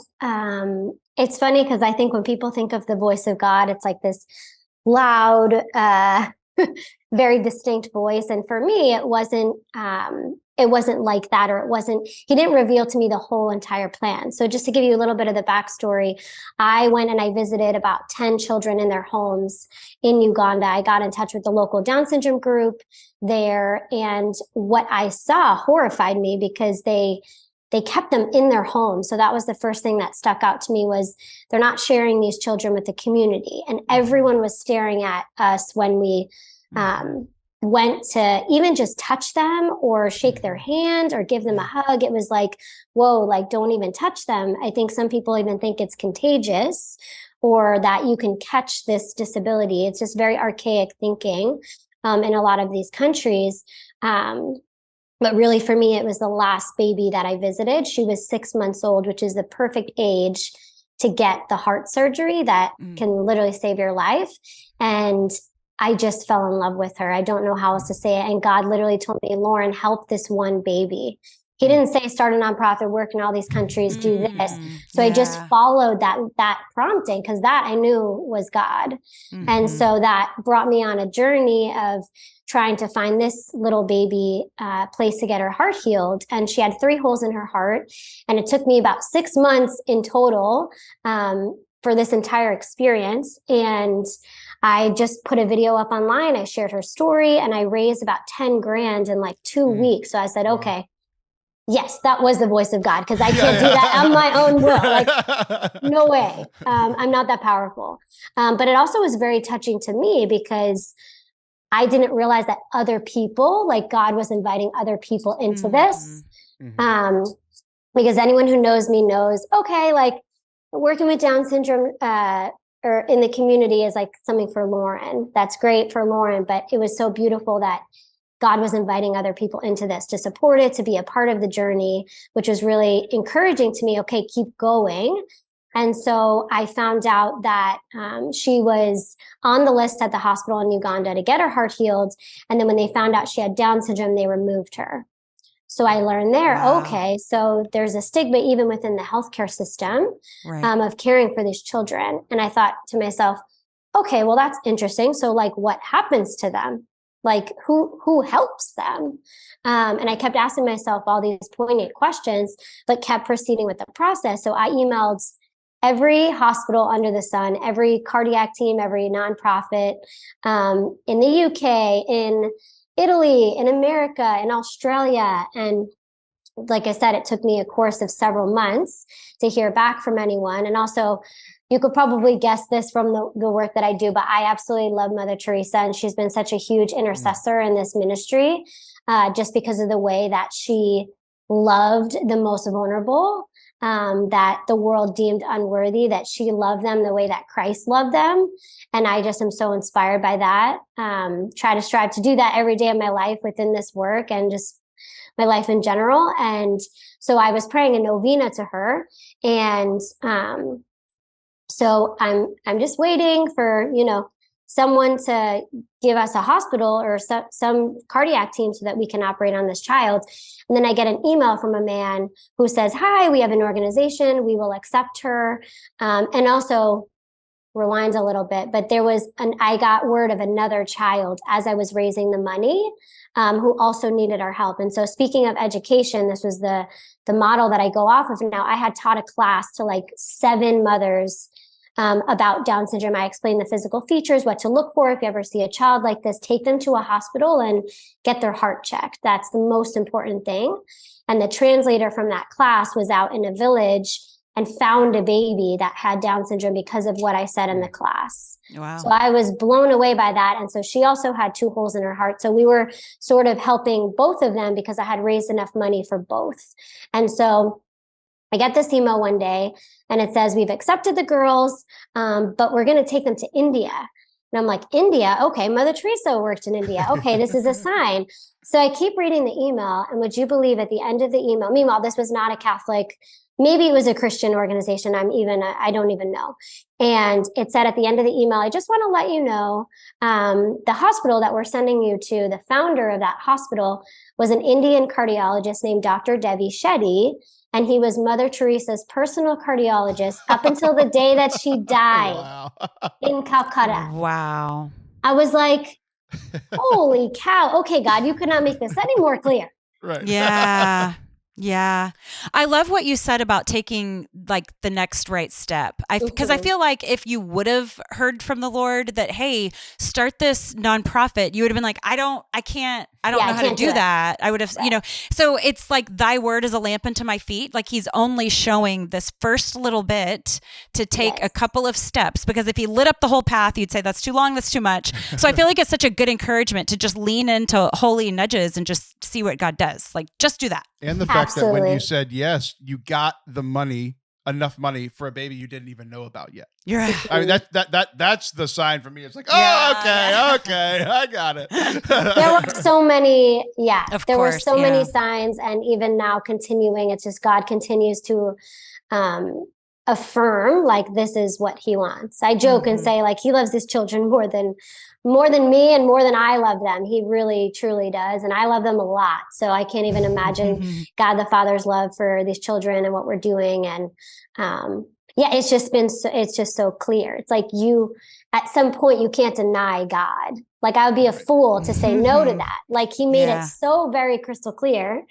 it's funny because I think when people think of the voice of God, it's like this loud, very distinct voice. And for me, it wasn't like that, or he didn't reveal to me the whole entire plan. So just to give you a little bit of the backstory, I went and I visited about 10 children in their homes in Uganda. I got in touch with the local Down syndrome group there. And what I saw horrified me because they kept them in their home. So that was the first thing that stuck out to me, was they're not sharing these children with the community. And everyone was staring at us when we went to even just touch them or shake their hand or give them a hug. It was like, whoa, like don't even touch them. I think some people even think it's contagious or that you can catch this disability. It's just very archaic thinking in a lot of these countries. But really for me, it was the last baby that I visited. She was 6 months old, which is the perfect age to get the heart surgery that can literally save your life. And I just fell in love with her. I don't know how else to say it. And God literally told me, Lauren, help this one baby. He didn't say start a nonprofit, work in all these countries, do this. So I just followed that prompting because that I knew was God. And so that brought me on a journey of trying to find this little baby place to get her heart healed. And she had 3 holes in her heart. And it took me about 6 months in total for this entire experience. And I just put a video up online. I shared her story and I raised about 10 grand in like 2 weeks. So I said, okay, yes, that was the voice of God, because I can't do that on my own will. Like, no way. I'm not that powerful. But it also was very touching to me because I didn't realize that other people, like God was inviting other people into this. Because anyone who knows me knows, okay, like working with Down syndrome or in the community is like something for Lauren. That's great for Lauren, but it was so beautiful that God was inviting other people into this to support it, to be a part of the journey, which was really encouraging to me. Okay, keep going. And so I found out that she was on the list at the hospital in Uganda to get her heart healed. And then when they found out she had Down syndrome, they removed her. So I learned there, okay, so there's a stigma even within the healthcare system of caring for these children. And I thought to myself, okay, well, that's interesting. So like, what happens to them? Like who helps them? And I kept asking myself all these poignant questions, but kept proceeding with the process. So I emailed every hospital under the sun, every cardiac team, every nonprofit in the UK, in Italy, in America, in Australia. And like I said, it took me a course of several months to hear back from anyone. And also, you could probably guess this from the work that I do, but I absolutely love Mother Teresa. And she's been such a huge intercessor in this ministry just because of the way that she loved the most vulnerable, that the world deemed unworthy, that she loved them the way that Christ loved them. And I just am so inspired by that. Try to strive to do that every day of my life within this work and just my life in general. And so I was praying a novena to her. And so I'm just waiting for, someone to give us a hospital or some cardiac team so that we can operate on this child. And then I get an email from a man who says, hi, we have an organization. We will accept her. And also rewind a little bit, but I got word of another child as I was raising the money who also needed our help. And so speaking of education, this was the model that I go off of now. I had taught a class to like 7 mothers about Down syndrome. I explained the physical features, what to look for if you ever see a child like this, take them to a hospital and get their heart checked. That's the most important thing. And the translator from that class was out in a village and found a baby that had Down syndrome because of what I said in the class. Wow. So I was blown away by that. And so she also had 2 holes in her heart. So we were sort of helping both of them because I had raised enough money for both. And so I get this email one day and it says, we've accepted the girls, but we're going to take them to India. And I'm like, India? Okay, Mother Teresa worked in India. Okay, this is a sign. So I keep reading the email. And would you believe at the end of the email, meanwhile, this was not a Catholic, maybe it was a Christian organization. I don't even know. And it said at the end of the email, I just want to let you know, the hospital that we're sending you to, the founder of that hospital was an Indian cardiologist named Dr. Devi Shetty. And he was Mother Teresa's personal cardiologist up until the day that she died in Calcutta. Wow. I was like, holy cow. Okay, God, you could not make this any more clear. Right. Yeah. Yeah. I love what you said about taking like the next right step. Because I feel like if you would have heard from the Lord that, hey, start this nonprofit, you would have been like, I don't know how to do that. I would have, so it's like thy word is a lamp unto my feet. Like he's only showing this first little bit to take a couple of steps, because if he lit up the whole path, you'd say that's too long, that's too much. So I feel like it's such a good encouragement to just lean into holy nudges and just see what God does. Like just do that. And the fact that when you said yes, you got the money, enough money for a baby you didn't even know about yet. You're right. I mean, that's the sign for me. It's like, okay, I got it. There were so many, were so many signs, and even now continuing, it's just God continues to affirm like this is what he wants. I joke and say like he loves his children more than me and more than I love them. He really truly does, and I love them a lot. So I can't even imagine God the Father's love for these children and what we're doing. And it's just so clear. It's like at some point you can't deny God. Like I would be a fool to say no to that. Like he made it so very crystal clear.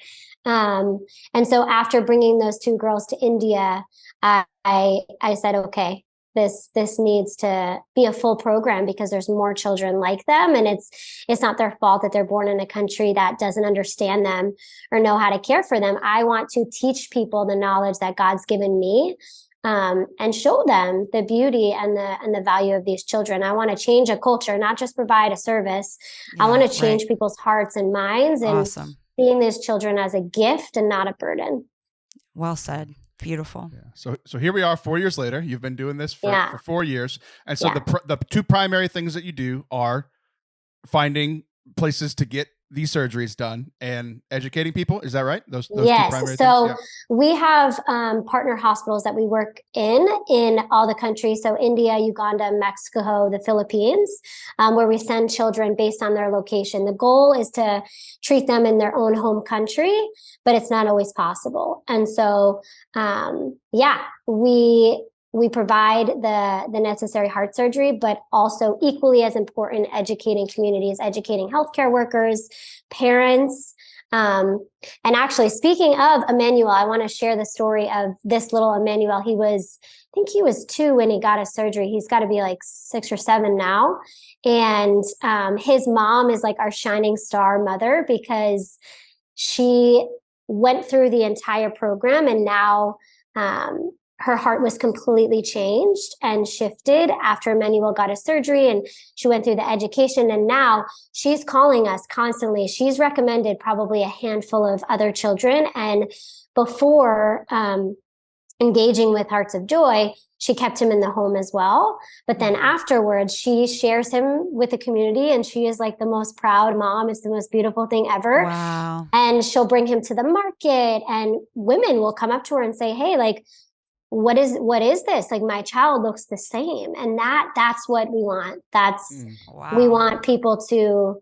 And so after bringing those 2 girls to India, I said, okay, this needs to be a full program because there's more children like them, and it's not their fault that they're born in a country that doesn't understand them or know how to care for them. I want to teach people the knowledge that God's given me, and show them the beauty and the value of these children. I want to change a culture, not just provide a service. I want to change people's hearts and minds, and seeing these children as a gift and not a burden. Well said. Beautiful. Yeah. So here we are 4 years later. You've been doing this for 4 years. And so the two primary things that you do are finding places to get these surgeries done and educating people. Is that right? Those two primary things? Yeah. We have partner hospitals that we work in all the countries. So India, Uganda, Mexico, the Philippines, where we send children based on their location. The goal is to treat them in their own home country, but it's not always possible. And so, we provide the necessary heart surgery, but also equally as important, educating communities, educating healthcare workers, parents. And actually, speaking of Emmanuel, I want to share the story of this little Emmanuel. I think he was 2 when he got his surgery. He's got to be like 6 or 7 now. And his mom is like our shining star mother because she went through the entire program, and now her heart was completely changed and shifted after Emmanuel got his surgery, and she went through the education, and now she's calling us constantly. She's recommended probably a handful of other children, and before engaging with Hearts of Joy, she kept him in the home as well. But then afterwards, she shares him with the community, and she is like the most proud mom. It's the most beautiful thing ever. Wow. And she'll bring him to the market, and women will come up to her and say, hey, like, what is this? Like, my child looks the same. And that's what we want. We want people to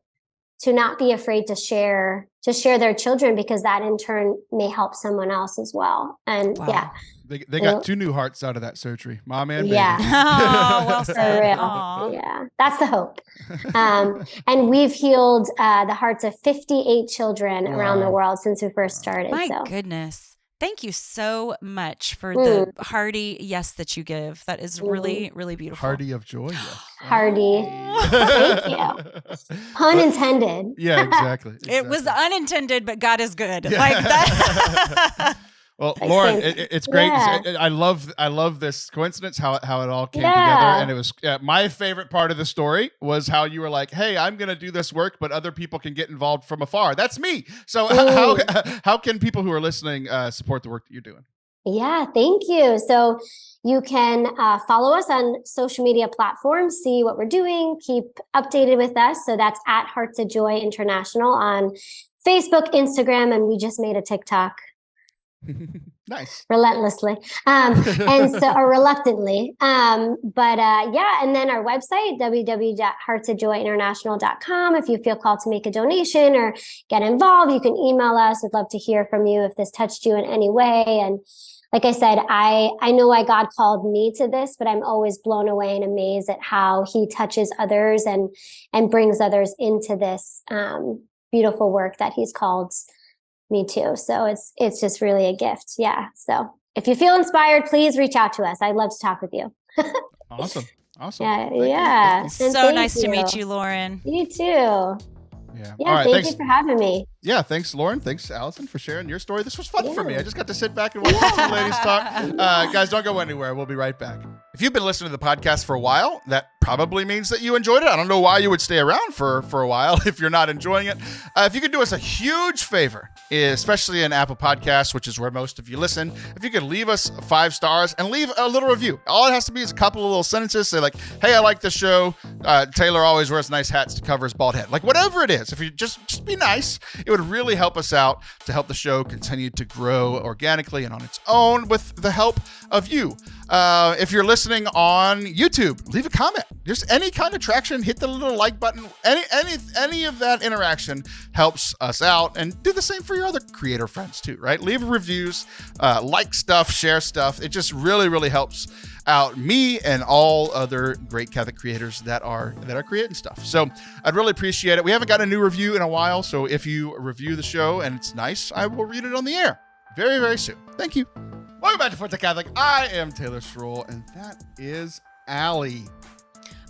not be afraid to share their children, because that in turn may help someone else as well. And they got 2 new hearts out of that surgery, mom and baby. Yeah. Oh, well said. Yeah, that's the hope. And we've healed the hearts of 58 children around the world since we first started. My goodness. Thank you so much for the hearty yes that you give. That is really, really beautiful. Hearty of joy, yes. Hearty. Thank you. Pun intended. Yeah, exactly. It was unintended, but God is good. Yeah. Like that. Well, Lauren, it's great. Yeah. I love this coincidence, how it all came together. And it was my favorite part of the story was how you were like, hey, I'm going to do this work, but other people can get involved from afar. That's me. So how can people who are listening support the work that you're doing? Yeah, thank you. So you can follow us on social media platforms, see what we're doing, keep updated with us. So that's at Hearts of Joy International on Facebook, Instagram, and we just made a TikTok. Nice. Relentlessly. Or reluctantly. And then our website, www.heartsofjoyinternational.com. If you feel called to make a donation or get involved, you can email us. We'd love to hear from you if this touched you in any way. And like I said, I know why God called me to this, but I'm always blown away and amazed at how he touches others and brings others into this beautiful work that he's called me too. So it's just really a gift. Yeah. So if you feel inspired, please reach out to us. I'd love to talk with you. Awesome. Yeah. So nice to meet you, Lauren. You too. Yeah. All right, thank you for having me. Yeah, thanks, Lauren. Thanks, Allison, for sharing your story. This was fun for me. I just got to sit back and watch the two ladies talk. Guys, don't go anywhere. We'll be right back. If you've been listening to the podcast for a while, that probably means that you enjoyed it. I don't know why you would stay around for a while if you're not enjoying it. If you could do us a huge favor, especially in Apple Podcasts, which is where most of you listen, if you could leave us 5 stars and leave a little review. All it has to be is a couple of little sentences. Say like, hey, I like the show. Taylor always wears nice hats to cover his bald head. Like whatever it is, if you just be nice, it would really help us out to help the show continue to grow organically and on its own with the help of you. If you're listening on YouTube, leave a comment. Just any kind of traction, hit the little like button. Any of that interaction helps us out, and do the same for your other creator friends too, right? Leave reviews, like stuff, share stuff. It just really, really helps out me and all other great Catholic creators that are creating stuff. So I'd really appreciate it. We haven't got a new review in a while, so if you review the show and it's nice, I will read it on the air very, very soon. Thank you. Welcome back to Forte Catholic. I am Taylor Schroll, and that is Allie.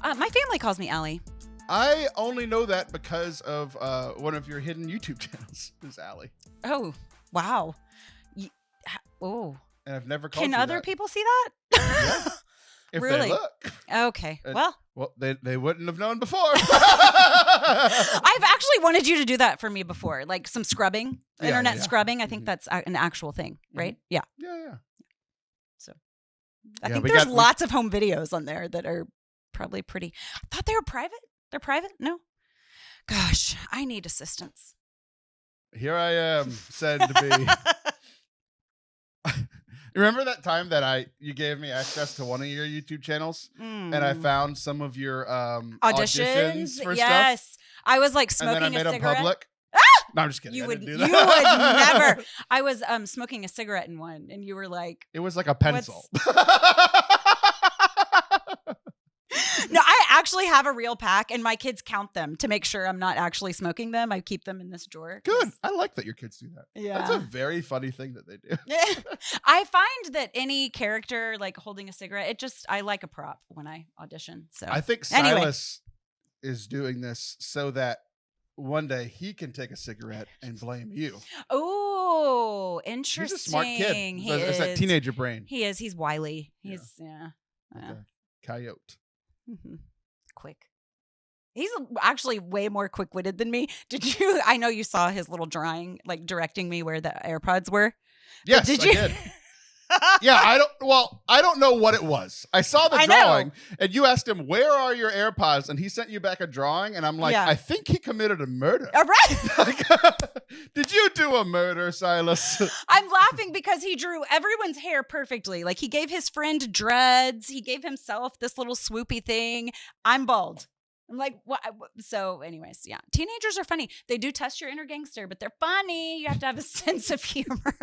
My family calls me Allie. I only know that because of one of your hidden YouTube channels is Allie. Oh, wow. Oh. And I've never called Can you other that. people see that? Yeah. If Really? they look. Okay. And, well, they wouldn't have known before. I've actually wanted you to do that for me before, like some scrubbing, internet scrubbing. I think that's an actual thing, right? Yeah. Yeah. So I think there's lots of home videos on there that are probably pretty. I thought they were private. They're private? No. Gosh, I need assistance. Here I am, said to be. Remember that time that you gave me access to one of your YouTube channels, and I found some of your auditions for yes. stuff? I was like smoking and then I made a cigarette. Them public. Ah! No, I'm just kidding. You would do that. never. I was smoking a cigarette in one, and you were like, it was like a pencil. No, I actually have a real pack, and my kids count them to make sure I'm not actually smoking them. I keep them in this drawer. Good. I like that your kids do that. Yeah. That's a very funny thing that they do. I find that any character like holding a cigarette, I like a prop when I audition. So I think Silas is doing this so that one day he can take a cigarette and blame you. Oh, interesting. He's a smart kid. He It's that teenager brain. He is. He's wily. He's Like a coyote. Quick. He's actually way more quick-witted than me. Did you? I know you saw his little drawing, like directing me where the AirPods were. Yes, I did. Yeah, I don't know what it was. I saw the drawing, and you asked him, "Where are your AirPods?" And he sent you back a drawing, and I'm like, I think he committed a murder. All right. Like, did you do a murder, Silas? I'm laughing because he drew everyone's hair perfectly. Like he gave his friend dreads. He gave himself this little swoopy thing. I'm bald. I'm like, what? So anyways, yeah. Teenagers are funny. They do test your inner gangster, but they're funny. You have to have a sense of humor.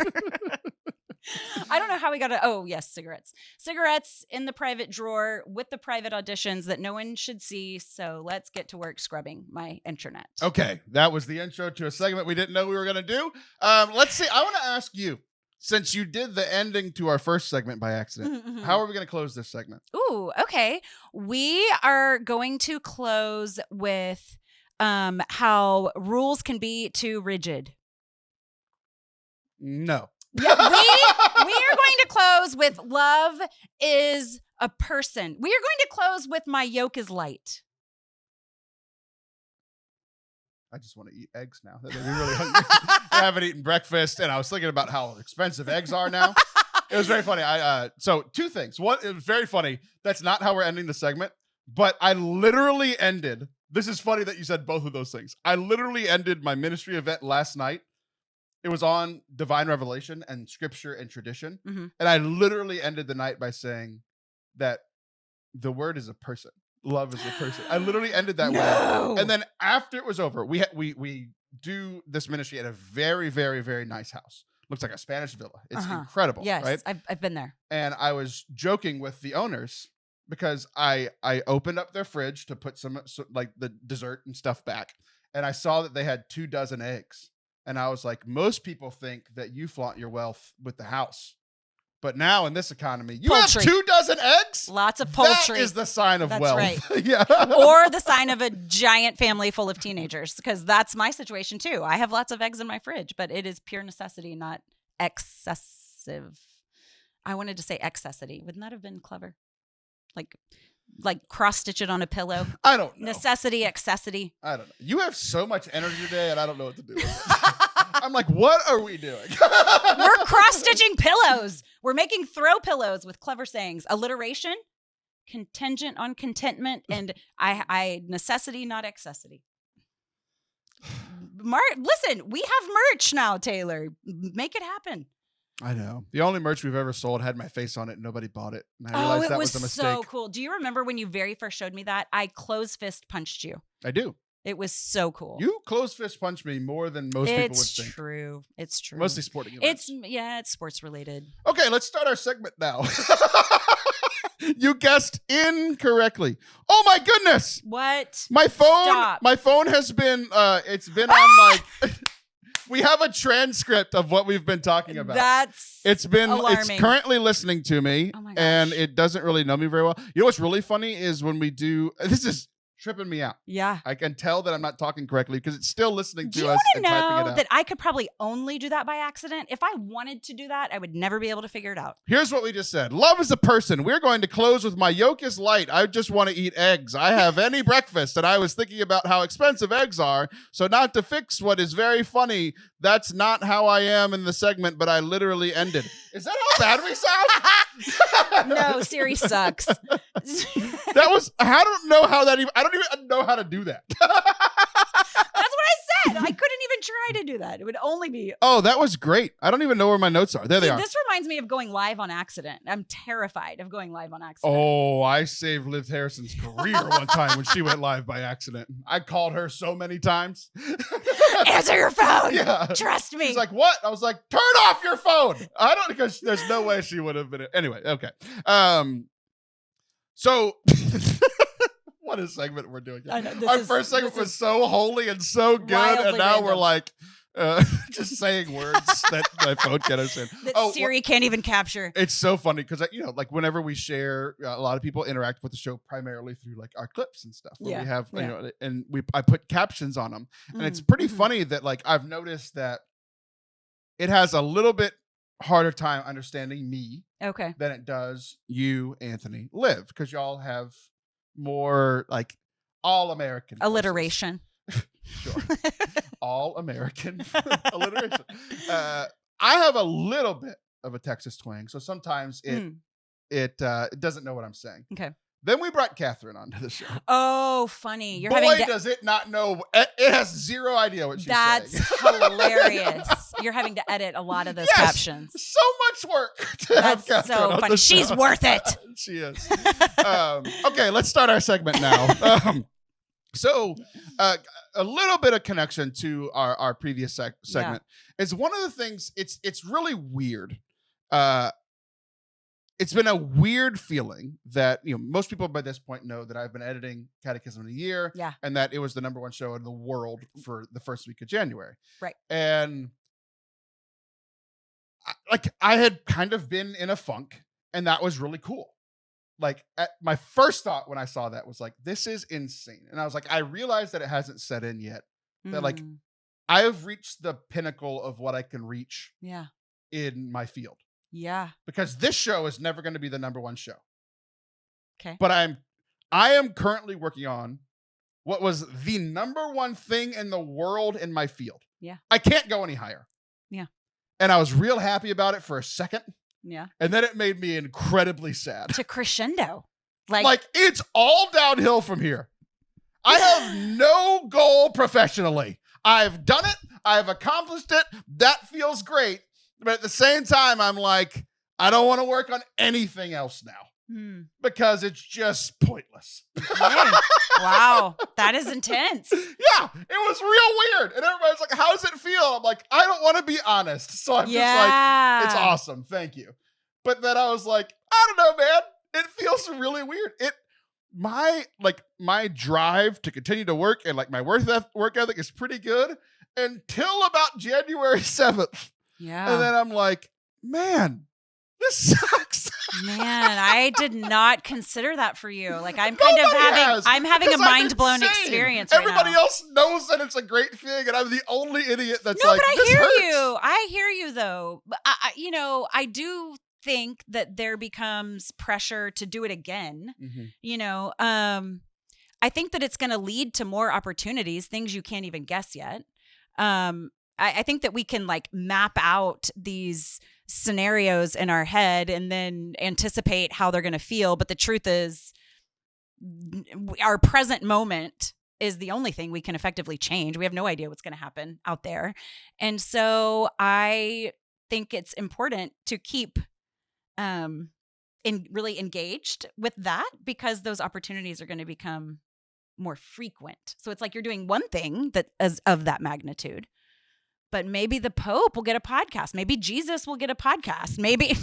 I don't know how we got to. Oh, yes, cigarettes. Cigarettes in the private drawer with the private auditions that no one should see. So let's get to work scrubbing my internet. Okay, that was the intro to a segment we didn't know we were going to do. Let's see. I want to ask you, since you did the ending to our first segment by accident, how are we going to close this segment? Ooh, okay. We are going to close with how rules can be too rigid. No. Yeah, we are going to close with love is a person. We are going to close with my yoke is light. I just want to eat eggs now. That made me really hungry. I haven't eaten breakfast, and I was thinking about how expensive eggs are now. It was very funny. So two things. One, it was very funny. That's not how we're ending the segment, but I literally ended. This is funny that you said both of those things. I literally ended my ministry event last night. It was on divine revelation and scripture and tradition. And I literally ended the night by saying that the word is a person. Love is a person. I literally ended that way. And then after it was over, we do this ministry at a very, very, very nice house. Looks like a Spanish villa. It's incredible. Yes, right? I've been there. And I was joking with the owners because I opened up their fridge to put some like the dessert and stuff back. And I saw that they had 24 eggs. And I was like, most people think that you flaunt your wealth with the house. But now in this economy, you have 24 eggs? Lots of poultry. That is the sign of wealth. Right. Yeah. Or the sign of a giant family full of teenagers, because that's my situation too. I have lots of eggs in my fridge, but it is pure necessity, not excessive. I wanted to say excessity. Wouldn't that have been clever? Like cross-stitch it on a pillow. I don't know. Necessity, excessity. I don't know. You have so much energy today, and I don't know what to do with it. I'm like, what are we doing? We're cross-stitching pillows. We're making throw pillows with clever sayings. Alliteration, contingent on contentment, and I necessity, not excessity. Listen, we have merch now, Taylor. Make it happen. I know. The only merch we've ever sold had my face on it and nobody bought it. And I realized that was a mistake. So cool. Do you remember when you very first showed me that? I close fist punched you. I do. It was so cool. You close fist punch me more than most people would think. It's true. It's true. Mostly sporting events. It's sports related. Okay, let's start our segment now. You guessed incorrectly. Oh my goodness. What? My phone. Stop. My phone has been. It's been on like. We have a transcript of what we've been talking about. It's alarming. currently listening to me, Oh my gosh. and it doesn't really know me very well. You know what's really funny is when we do, this is tripping me out. Yeah. I can tell that I'm not talking correctly because it's still listening Do to you us want and to typing it know out. that I could probably only do that by accident? If I wanted to do that, I would never be able to figure it out. Here's what we just said. Love is a person. We're going to close with my yolk is light. I just want to eat eggs. I have any breakfast, and I was thinking about how expensive eggs are. So not to fix what is very funny, that's not how I am in the segment, but I literally ended. Is that how bad we sound? No, Siri sucks. That was, I don't know how that even, I don't even know how to do that. That's what I said. I couldn't even try to do that. It would only be. Oh, that was great. I don't even know where my notes are. There they are. This reminds me of going live on accident. I'm terrified of going live on accident. Oh, I saved Liv Harrison's career one time when she went live by accident. I called her so many times. Answer your phone. Yeah. Trust me. She's like, what? I was like, turn off your phone. I don't, because there's no way she would have been. Anyway, okay. So what a segment we're doing. I know, Our first segment was so holy and so good, and now we're like just saying words that my phone can't understand. That Siri can't even capture. It's so funny because, like whenever we share, a lot of people interact with the show primarily through like our clips and stuff. Where we have, you know, and I put captions on them, and it's pretty funny that like I've noticed that it has a little bit harder time understanding me than it does you, Anthony, Liv, because y'all have more like all American alliteration. Sure. All American alliteration. I have a little bit of a Texas twang, so sometimes it doesn't know what I'm saying. Okay. Then we brought Catherine onto the show. Oh, funny. You're Boy, does it not know. It has zero idea what she's saying. That's hilarious. You're having to edit a lot of those captions. So much work to have That's Catherine so on funny. the show. She's worth it. She is. Okay, let's start our segment now. So a little bit of connection to our previous segment is one of the things, it's really weird. It's been a weird feeling that, most people by this point know that I've been editing Catechism in a year, and that it was the #1 show in the world for the first week of January. Right. And I had kind of been in a funk, and that was really cool. Like my first thought when I saw that was like, this is insane. And I was like, I realized that it hasn't set in yet. That like I have reached the pinnacle of what I can reach in my field. Yeah. Because this show is never going to be the #1 show. Okay. But I am currently working on what was the #1 thing in the world in my field. Yeah. I can't go any higher. Yeah. And I was real happy about it for a second. Yeah. And then it made me incredibly sad. To crescendo. Like it's all downhill from here. I have no goal professionally. I've done it. I've accomplished it. That feels great. But at the same time, I'm like, I don't want to work on anything else now because it's just pointless. Wow. That is intense. Yeah, it was real weird. And everybody's like, how does it feel? I'm like, I don't want to be honest. So I'm just like, it's awesome. Thank you. But then I was like, I don't know, man. It feels really weird. My drive to continue to work and like my work ethic is pretty good until about January 7th. Yeah. And then I'm like, man, this sucks. Man, I did not consider that for you. Like I'm kind of having a mind-blown experience right Everybody now. else knows that it's a great thing, and I'm the only idiot that's no, like, but this hurts. I hear you though. But I do think that there becomes pressure to do it again. I think that it's going to lead to more opportunities, things you can't even guess yet. I think that we can like map out these scenarios in our head and then anticipate how they're going to feel. But the truth is our present moment is the only thing we can effectively change. We have no idea what's going to happen out there. And so I think it's important to keep really engaged with that because those opportunities are going to become more frequent. So it's like you're doing one thing that is of that magnitude. But maybe the Pope will get a podcast. Maybe Jesus will get a podcast. Maybe.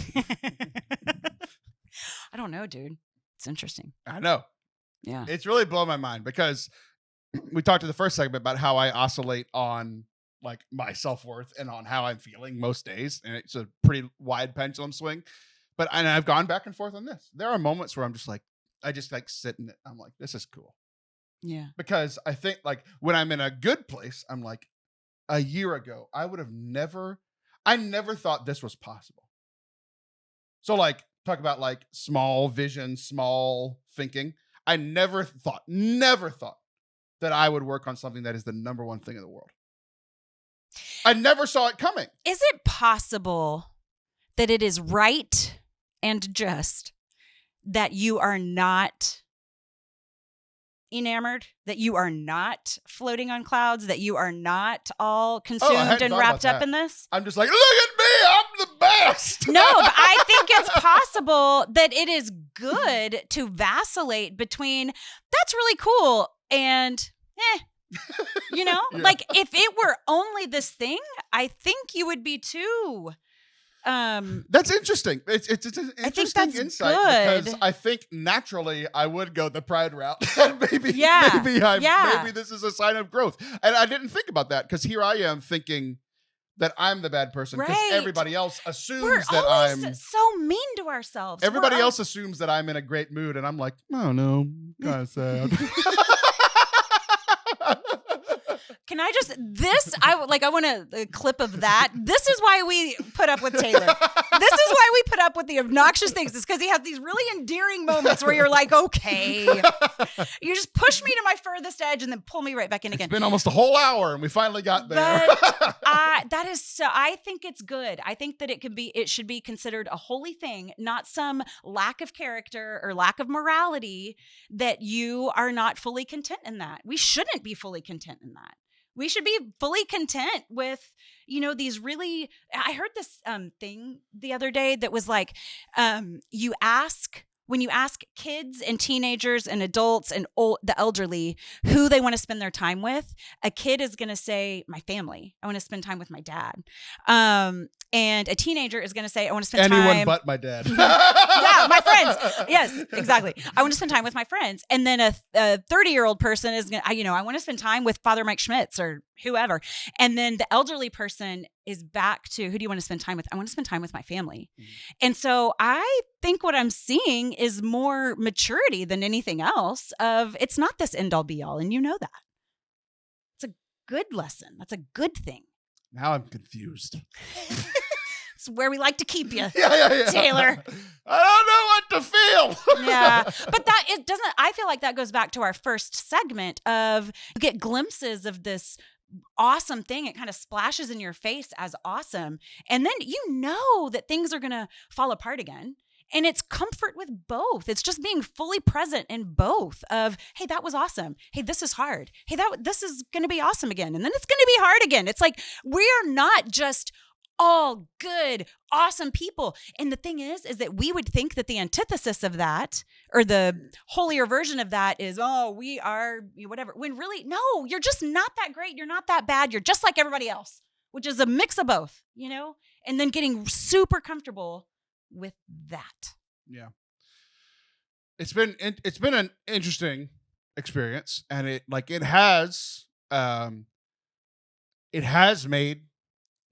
I don't know, dude. It's interesting. I know. Yeah. It's really blown my mind because we talked in the first segment about how I oscillate on like my self-worth and on how I'm feeling most days. And it's a pretty wide pendulum swing. But I've gone back and forth on this. There are moments where I'm just like, I just like sit in it. I'm like, this is cool. Yeah. Because I think like when I'm in a good place, I'm like, a year ago, I never thought this was possible. So like, talk about like small vision, small thinking. I never thought that I would work on something that is the number one thing in the world. I never saw it coming. Is it possible that it is right and just that you are not enamored, that you are not floating on clouds, that you are not all consumed and wrapped up in this? I'm just like, look at me, I'm the best. No, but I think it's possible that it is good to vacillate between that's really cool and you know, Yeah. like if it were only this thing, I think you would be too. That's interesting. It's an interesting I think that's insight good. because I think naturally I would go the pride route. maybe this is a sign of growth. And I didn't think about that because here I am thinking that I'm the bad person because Right. everybody else assumes We're that always I'm so mean to ourselves. everybody We're else assumes that I'm in a great mood and I'm like, oh no, kind of sad. Can I just I want a clip of that. This is why we put up with Taylor. This is why we put up with the obnoxious things. It's because he has these really endearing moments where you're like, okay, you just push me to my furthest edge and then pull me right back in again. It's been almost a whole hour and we finally got there. But that is so. I think it's good. I think that it should be considered a holy thing, not some lack of character or lack of morality that you are not fully content in that. We shouldn't be fully content in that. We should be fully content with, you know, these really. I heard this thing the other day that was like, when you ask kids and teenagers and adults and the elderly who they want to spend their time with, a kid is going to say, my family. I want to spend time with my dad. And a teenager is going to say, I want to spend time. Anyone but my dad. Yeah, my friends. Yes, exactly. I want to spend time with my friends. And then a 30-year-old person is going to, I want to spend time with Father Mike Schmitz or whoever. And then the elderly person is back to, who do you want to spend time with? I want to spend time with my family. Mm-hmm. And so I think what I'm seeing is more maturity than anything else of it's not this end all be all. And you know that. It's a good lesson. That's a good thing. Now I'm confused. It's where we like to keep you, yeah. Taylor. I don't know what to feel. Yeah. But I feel like that goes back to our first segment of you get glimpses of this awesome thing. It kind of splashes in your face as awesome. And then you know that things are going to fall apart again. And it's comfort with both. It's just being fully present in both of, hey, that was awesome. Hey, this is hard. Hey, this is going to be awesome again. And then it's going to be hard again. It's like, we're not just all good, awesome people. And the thing is that we would think that the antithesis of that or the holier version of that is, we are whatever. When really, no, you're just not that great. You're not that bad. You're just like everybody else, which is a mix of both, and then getting super comfortable with that. Yeah. It's been an interesting experience, and it has made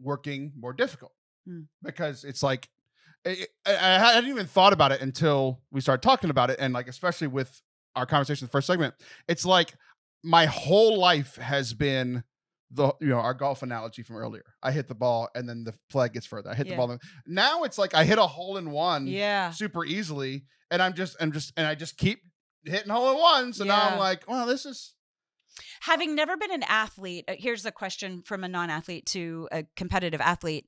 working more difficult because it's like I hadn't even thought about it until we started talking about it, and like especially with our conversation in the first segment, it's like my whole life has been our golf analogy from earlier. I hit the ball and then the flag gets further. I hit the ball. Now it's like I hit a hole in one super easily, and I just keep hitting hole in ones. So now I'm like, well, this is. Having never been an athlete, here's a question from a non-athlete to a competitive athlete.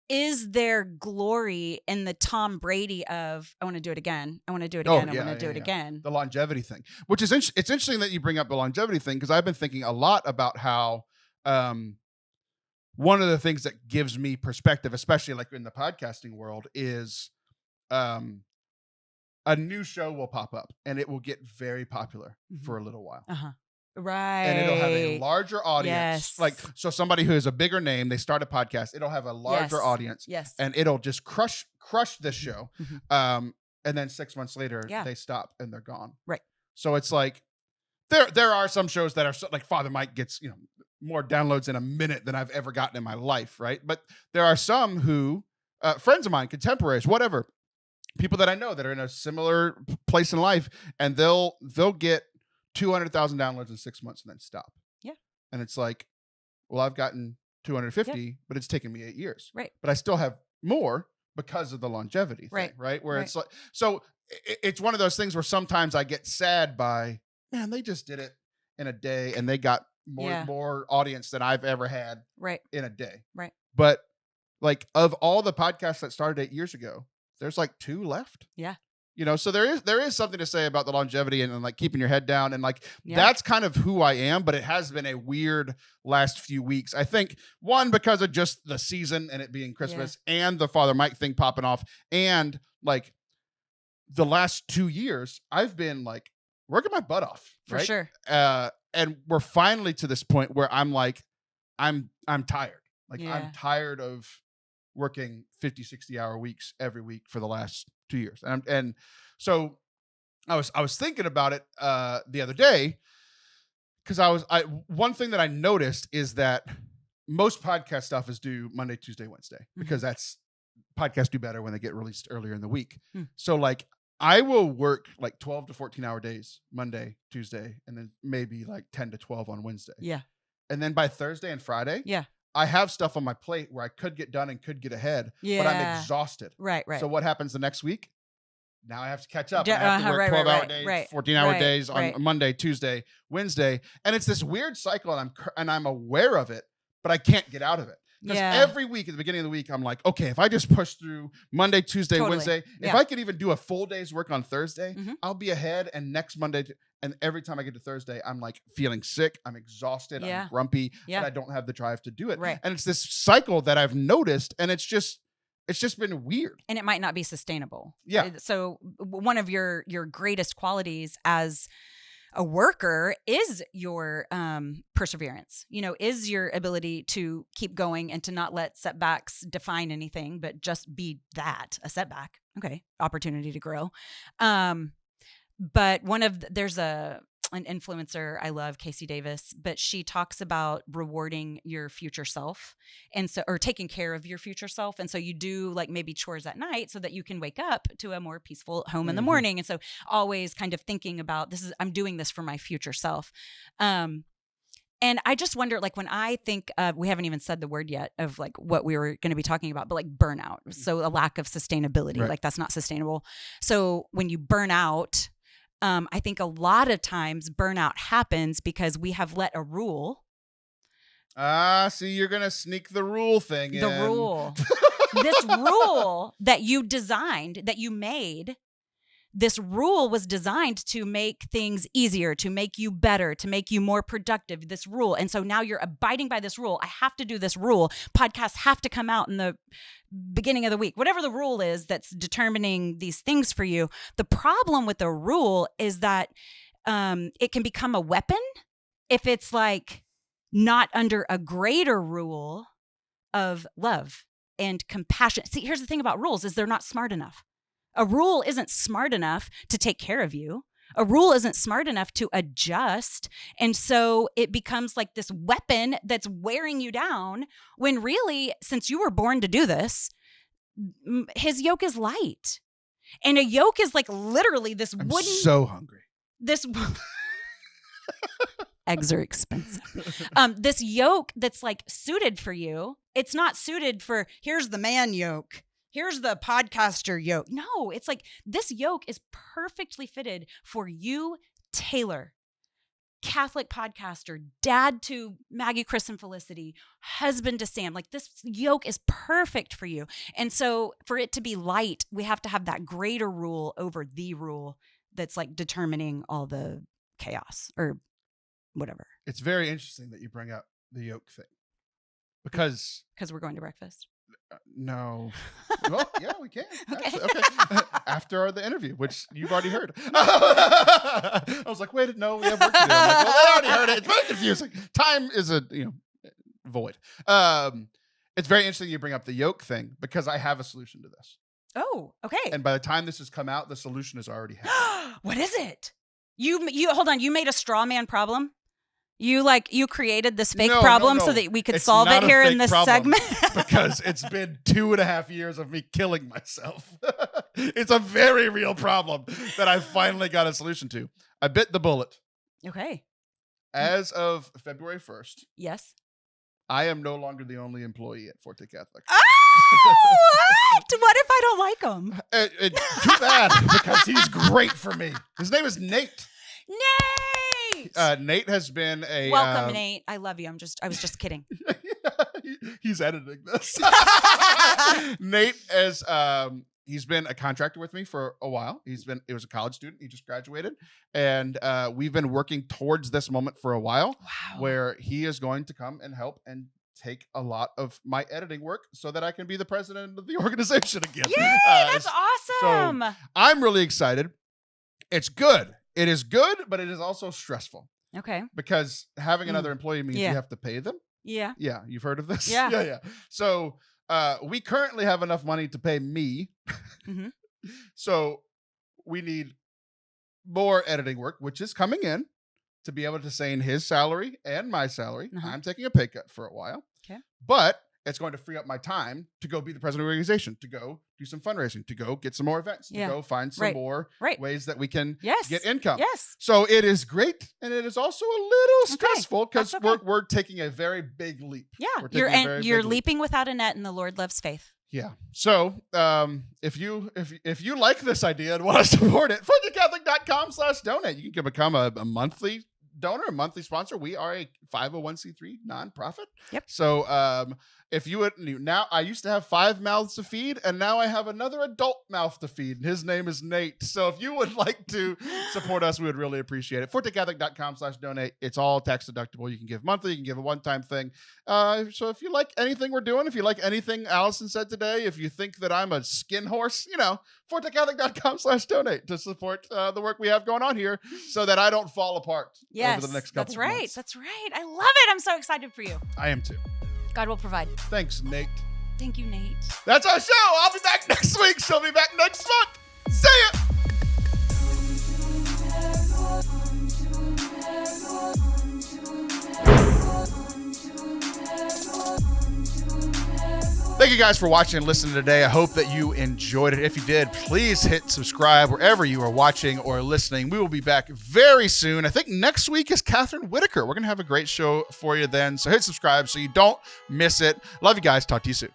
Is there glory in the Tom Brady of, I want to do it again. I want to do it again. I want to do it again. The longevity thing, which is, it's interesting that you bring up the longevity thing, because I've been thinking a lot about how one of the things that gives me perspective, especially like in the podcasting world, is a new show will pop up and it will get very popular for a little while. Uh-huh. Right. And it'll have a larger audience. Yes. Like, so somebody who is a bigger name, they start a podcast, it'll have a larger audience. Yes. And it'll just crush this show. Mm-hmm. And then 6 months later, they stop and they're gone. Right. So it's like, there are some shows that are like Father Mike gets, more downloads in a minute than I've ever gotten in my life, right? But there are some who, friends of mine, contemporaries, whatever, people that I know that are in a similar place in life, and they'll get 200,000 downloads in 6 months and then stop. Yeah. And it's like, well, I've gotten 250, but it's taken me 8 years. Right. But I still have more because of the longevity thing, right? Where it's like, so it's one of those things where sometimes I get sad by, man, they just did it in a day and they got more audience than I've ever had in a day. Right. But like, of all the podcasts that started 8 years ago, there's like 2 left. Yeah. You know, so there is something to say about the longevity and like keeping your head down, and like that's kind of who I am. But it has been a weird last few weeks. I think one, because of just the season and it being Christmas and the Father Mike thing popping off, and like the last 2 years, I've been like working my butt off for sure. And we're finally to this point where I'm like, I'm tired. Like I'm tired of working 50, 60-hour weeks every week for the last 2 years. And so I was thinking about it the other day, because one thing that I noticed is that most podcast stuff is due Monday, Tuesday, Wednesday, because that's podcasts do better when they get released earlier in the week. So like I will work like 12 to 14-hour days Monday, Tuesday, and then maybe like 10 to 12 on Wednesday. Yeah. And then by Thursday and Friday, I have stuff on my plate where I could get done and could get ahead, but I'm exhausted. Right. So what happens the next week? Now I have to catch up. I have to work 12-hour days, 14-hour days on Monday, Tuesday, Wednesday. And it's this weird cycle, and I'm aware of it, but I can't get out of it. Because every week at the beginning of the week, I'm like, okay, if I just push through Monday, Tuesday, Wednesday, if I could even do a full day's work on Thursday, I'll be ahead. And next Monday, and every time I get to Thursday, I'm like feeling sick. I'm exhausted. I'm grumpy. And I don't have the drive to do it. And it's this cycle that I've noticed, and it's just been weird. And it might not be sustainable. Yeah. So one of your greatest qualities as a worker is your perseverance, is your ability to keep going and to not let setbacks define anything, but just be that, a setback. Okay. Opportunity to grow. But there's an influencer I love, Casey Davis, but she talks about rewarding your future self, or taking care of your future self. And so you do like maybe chores at night so that you can wake up to a more peaceful home in the morning. And so always kind of thinking about I'm doing this for my future self. And I just wonder, like, when I think we haven't even said the word yet of like what we were going to be talking about, but like burnout. So a lack of sustainability, like that's not sustainable. So when you burn out, I think a lot of times burnout happens because we have let a rule. See, you're going to sneak the rule thing in. The rule. This rule that you designed, that you made, this rule was designed to make things easier, to make you better, to make you more productive, this rule. And so now you're abiding by this rule. I have to do this rule. Podcasts have to come out in the beginning of the week, whatever the rule is that's determining these things for you. The problem with the rule is that it can become a weapon if it's like not under a greater rule of love and compassion. See, here's the thing about rules is they're not smart enough. A rule isn't smart enough to take care of you. A rule isn't smart enough to adjust. And so it becomes like this weapon that's wearing you down when really, since you were born to do this, his yoke is light. And a yoke is like literally this wooden. I'm so hungry. This eggs are expensive. This yoke that's like suited for you. It's not suited for, here's the man yoke. Here's the podcaster yoke. No, it's like this yoke is perfectly fitted for you, Taylor, Catholic podcaster, dad to Maggie, Chris, and Felicity, husband to Sam. Like this yoke is perfect for you. And so for it to be light, we have to have that greater rule over the rule that's like determining all the chaos or whatever. It's very interesting that you bring up the yoke thing because we're going to breakfast. No. Well, yeah, we can. Okay. After the interview, which you've already heard. I was like, wait, no, we have work to do. I'm like, well, they already heard it. It's very confusing. Time is a void. It's very interesting you bring up the yoke thing because I have a solution to this. Oh, okay. And by the time this has come out, the solution is already happened. What is it? You hold on. You made a straw man problem. You created this fake No, problem no. so that we could It's solve not it a here in fake this problem, segment. because it's been 2.5 years of me killing myself. It's a very real problem that I finally got a solution to. I bit the bullet. Okay. As of February 1st, Yes. I am no longer the only employee at Forte Catholic. Oh, what? What if I don't like him? Too bad, because he's great for me. His name is Nate. Nate! Nate has been a Welcome, Nate. I love you. I was just kidding. He's editing this. Nate is he's been a contractor with me for a while. He was a college student. He just graduated, and we've been working towards this moment for a while, where he is going to come and help and take a lot of my editing work so that I can be the president of the organization again. Yay! That's awesome. So I'm really excited. It's good. It is good, but it is also stressful, Okay. because having another employee means you have to pay them. Yeah. Yeah, you've heard of this? Yeah. Yeah. So we currently have enough money to pay me. Mm-hmm. So we need more editing work, which is coming in, to be able to sustain his salary and my salary. I'm taking a pay cut for a while. Okay. But it's going to free up my time to go be the president of the organization, to go do some fundraising, to go get some more events, to go find some more ways that we can get income. Yes. So it is great, and it is also a little stressful, because we're taking a very big leap. Yeah, you're leaping without a net, and the Lord loves faith. Yeah. So if you like this idea and want to support it, ForteCatholic.com/donate. You can become a monthly donor, a monthly sponsor. We are a 501c3 nonprofit. Yep. So if you would, now I used to have 5 mouths to feed, and now I have another adult mouth to feed, and his name is Nate. So if you would like to support us, we would really appreciate it. ForteCatholic.com/donate. It's all tax deductible. You can give monthly, you can give a one-time thing. So if you like anything we're doing, if you like anything Allison said today, if you think that I'm a skin horse, ForteCatholic.com/donate to support the work we have going on here, so that I don't fall apart over the next couple of months. That's right. I love it. I'm so excited for you. I am too. God will provide. Thanks, Nate. Thank you, Nate. That's our show. I'll be back next week. She'll be back next month. See ya. Thank you guys for watching and listening today. I hope that you enjoyed it. If you did, please hit subscribe wherever you are watching or listening. We will be back very soon. I think next week is Catherine Whitaker. We're going to have a great show for you then. So hit subscribe so you don't miss it. Love you guys. Talk to you soon.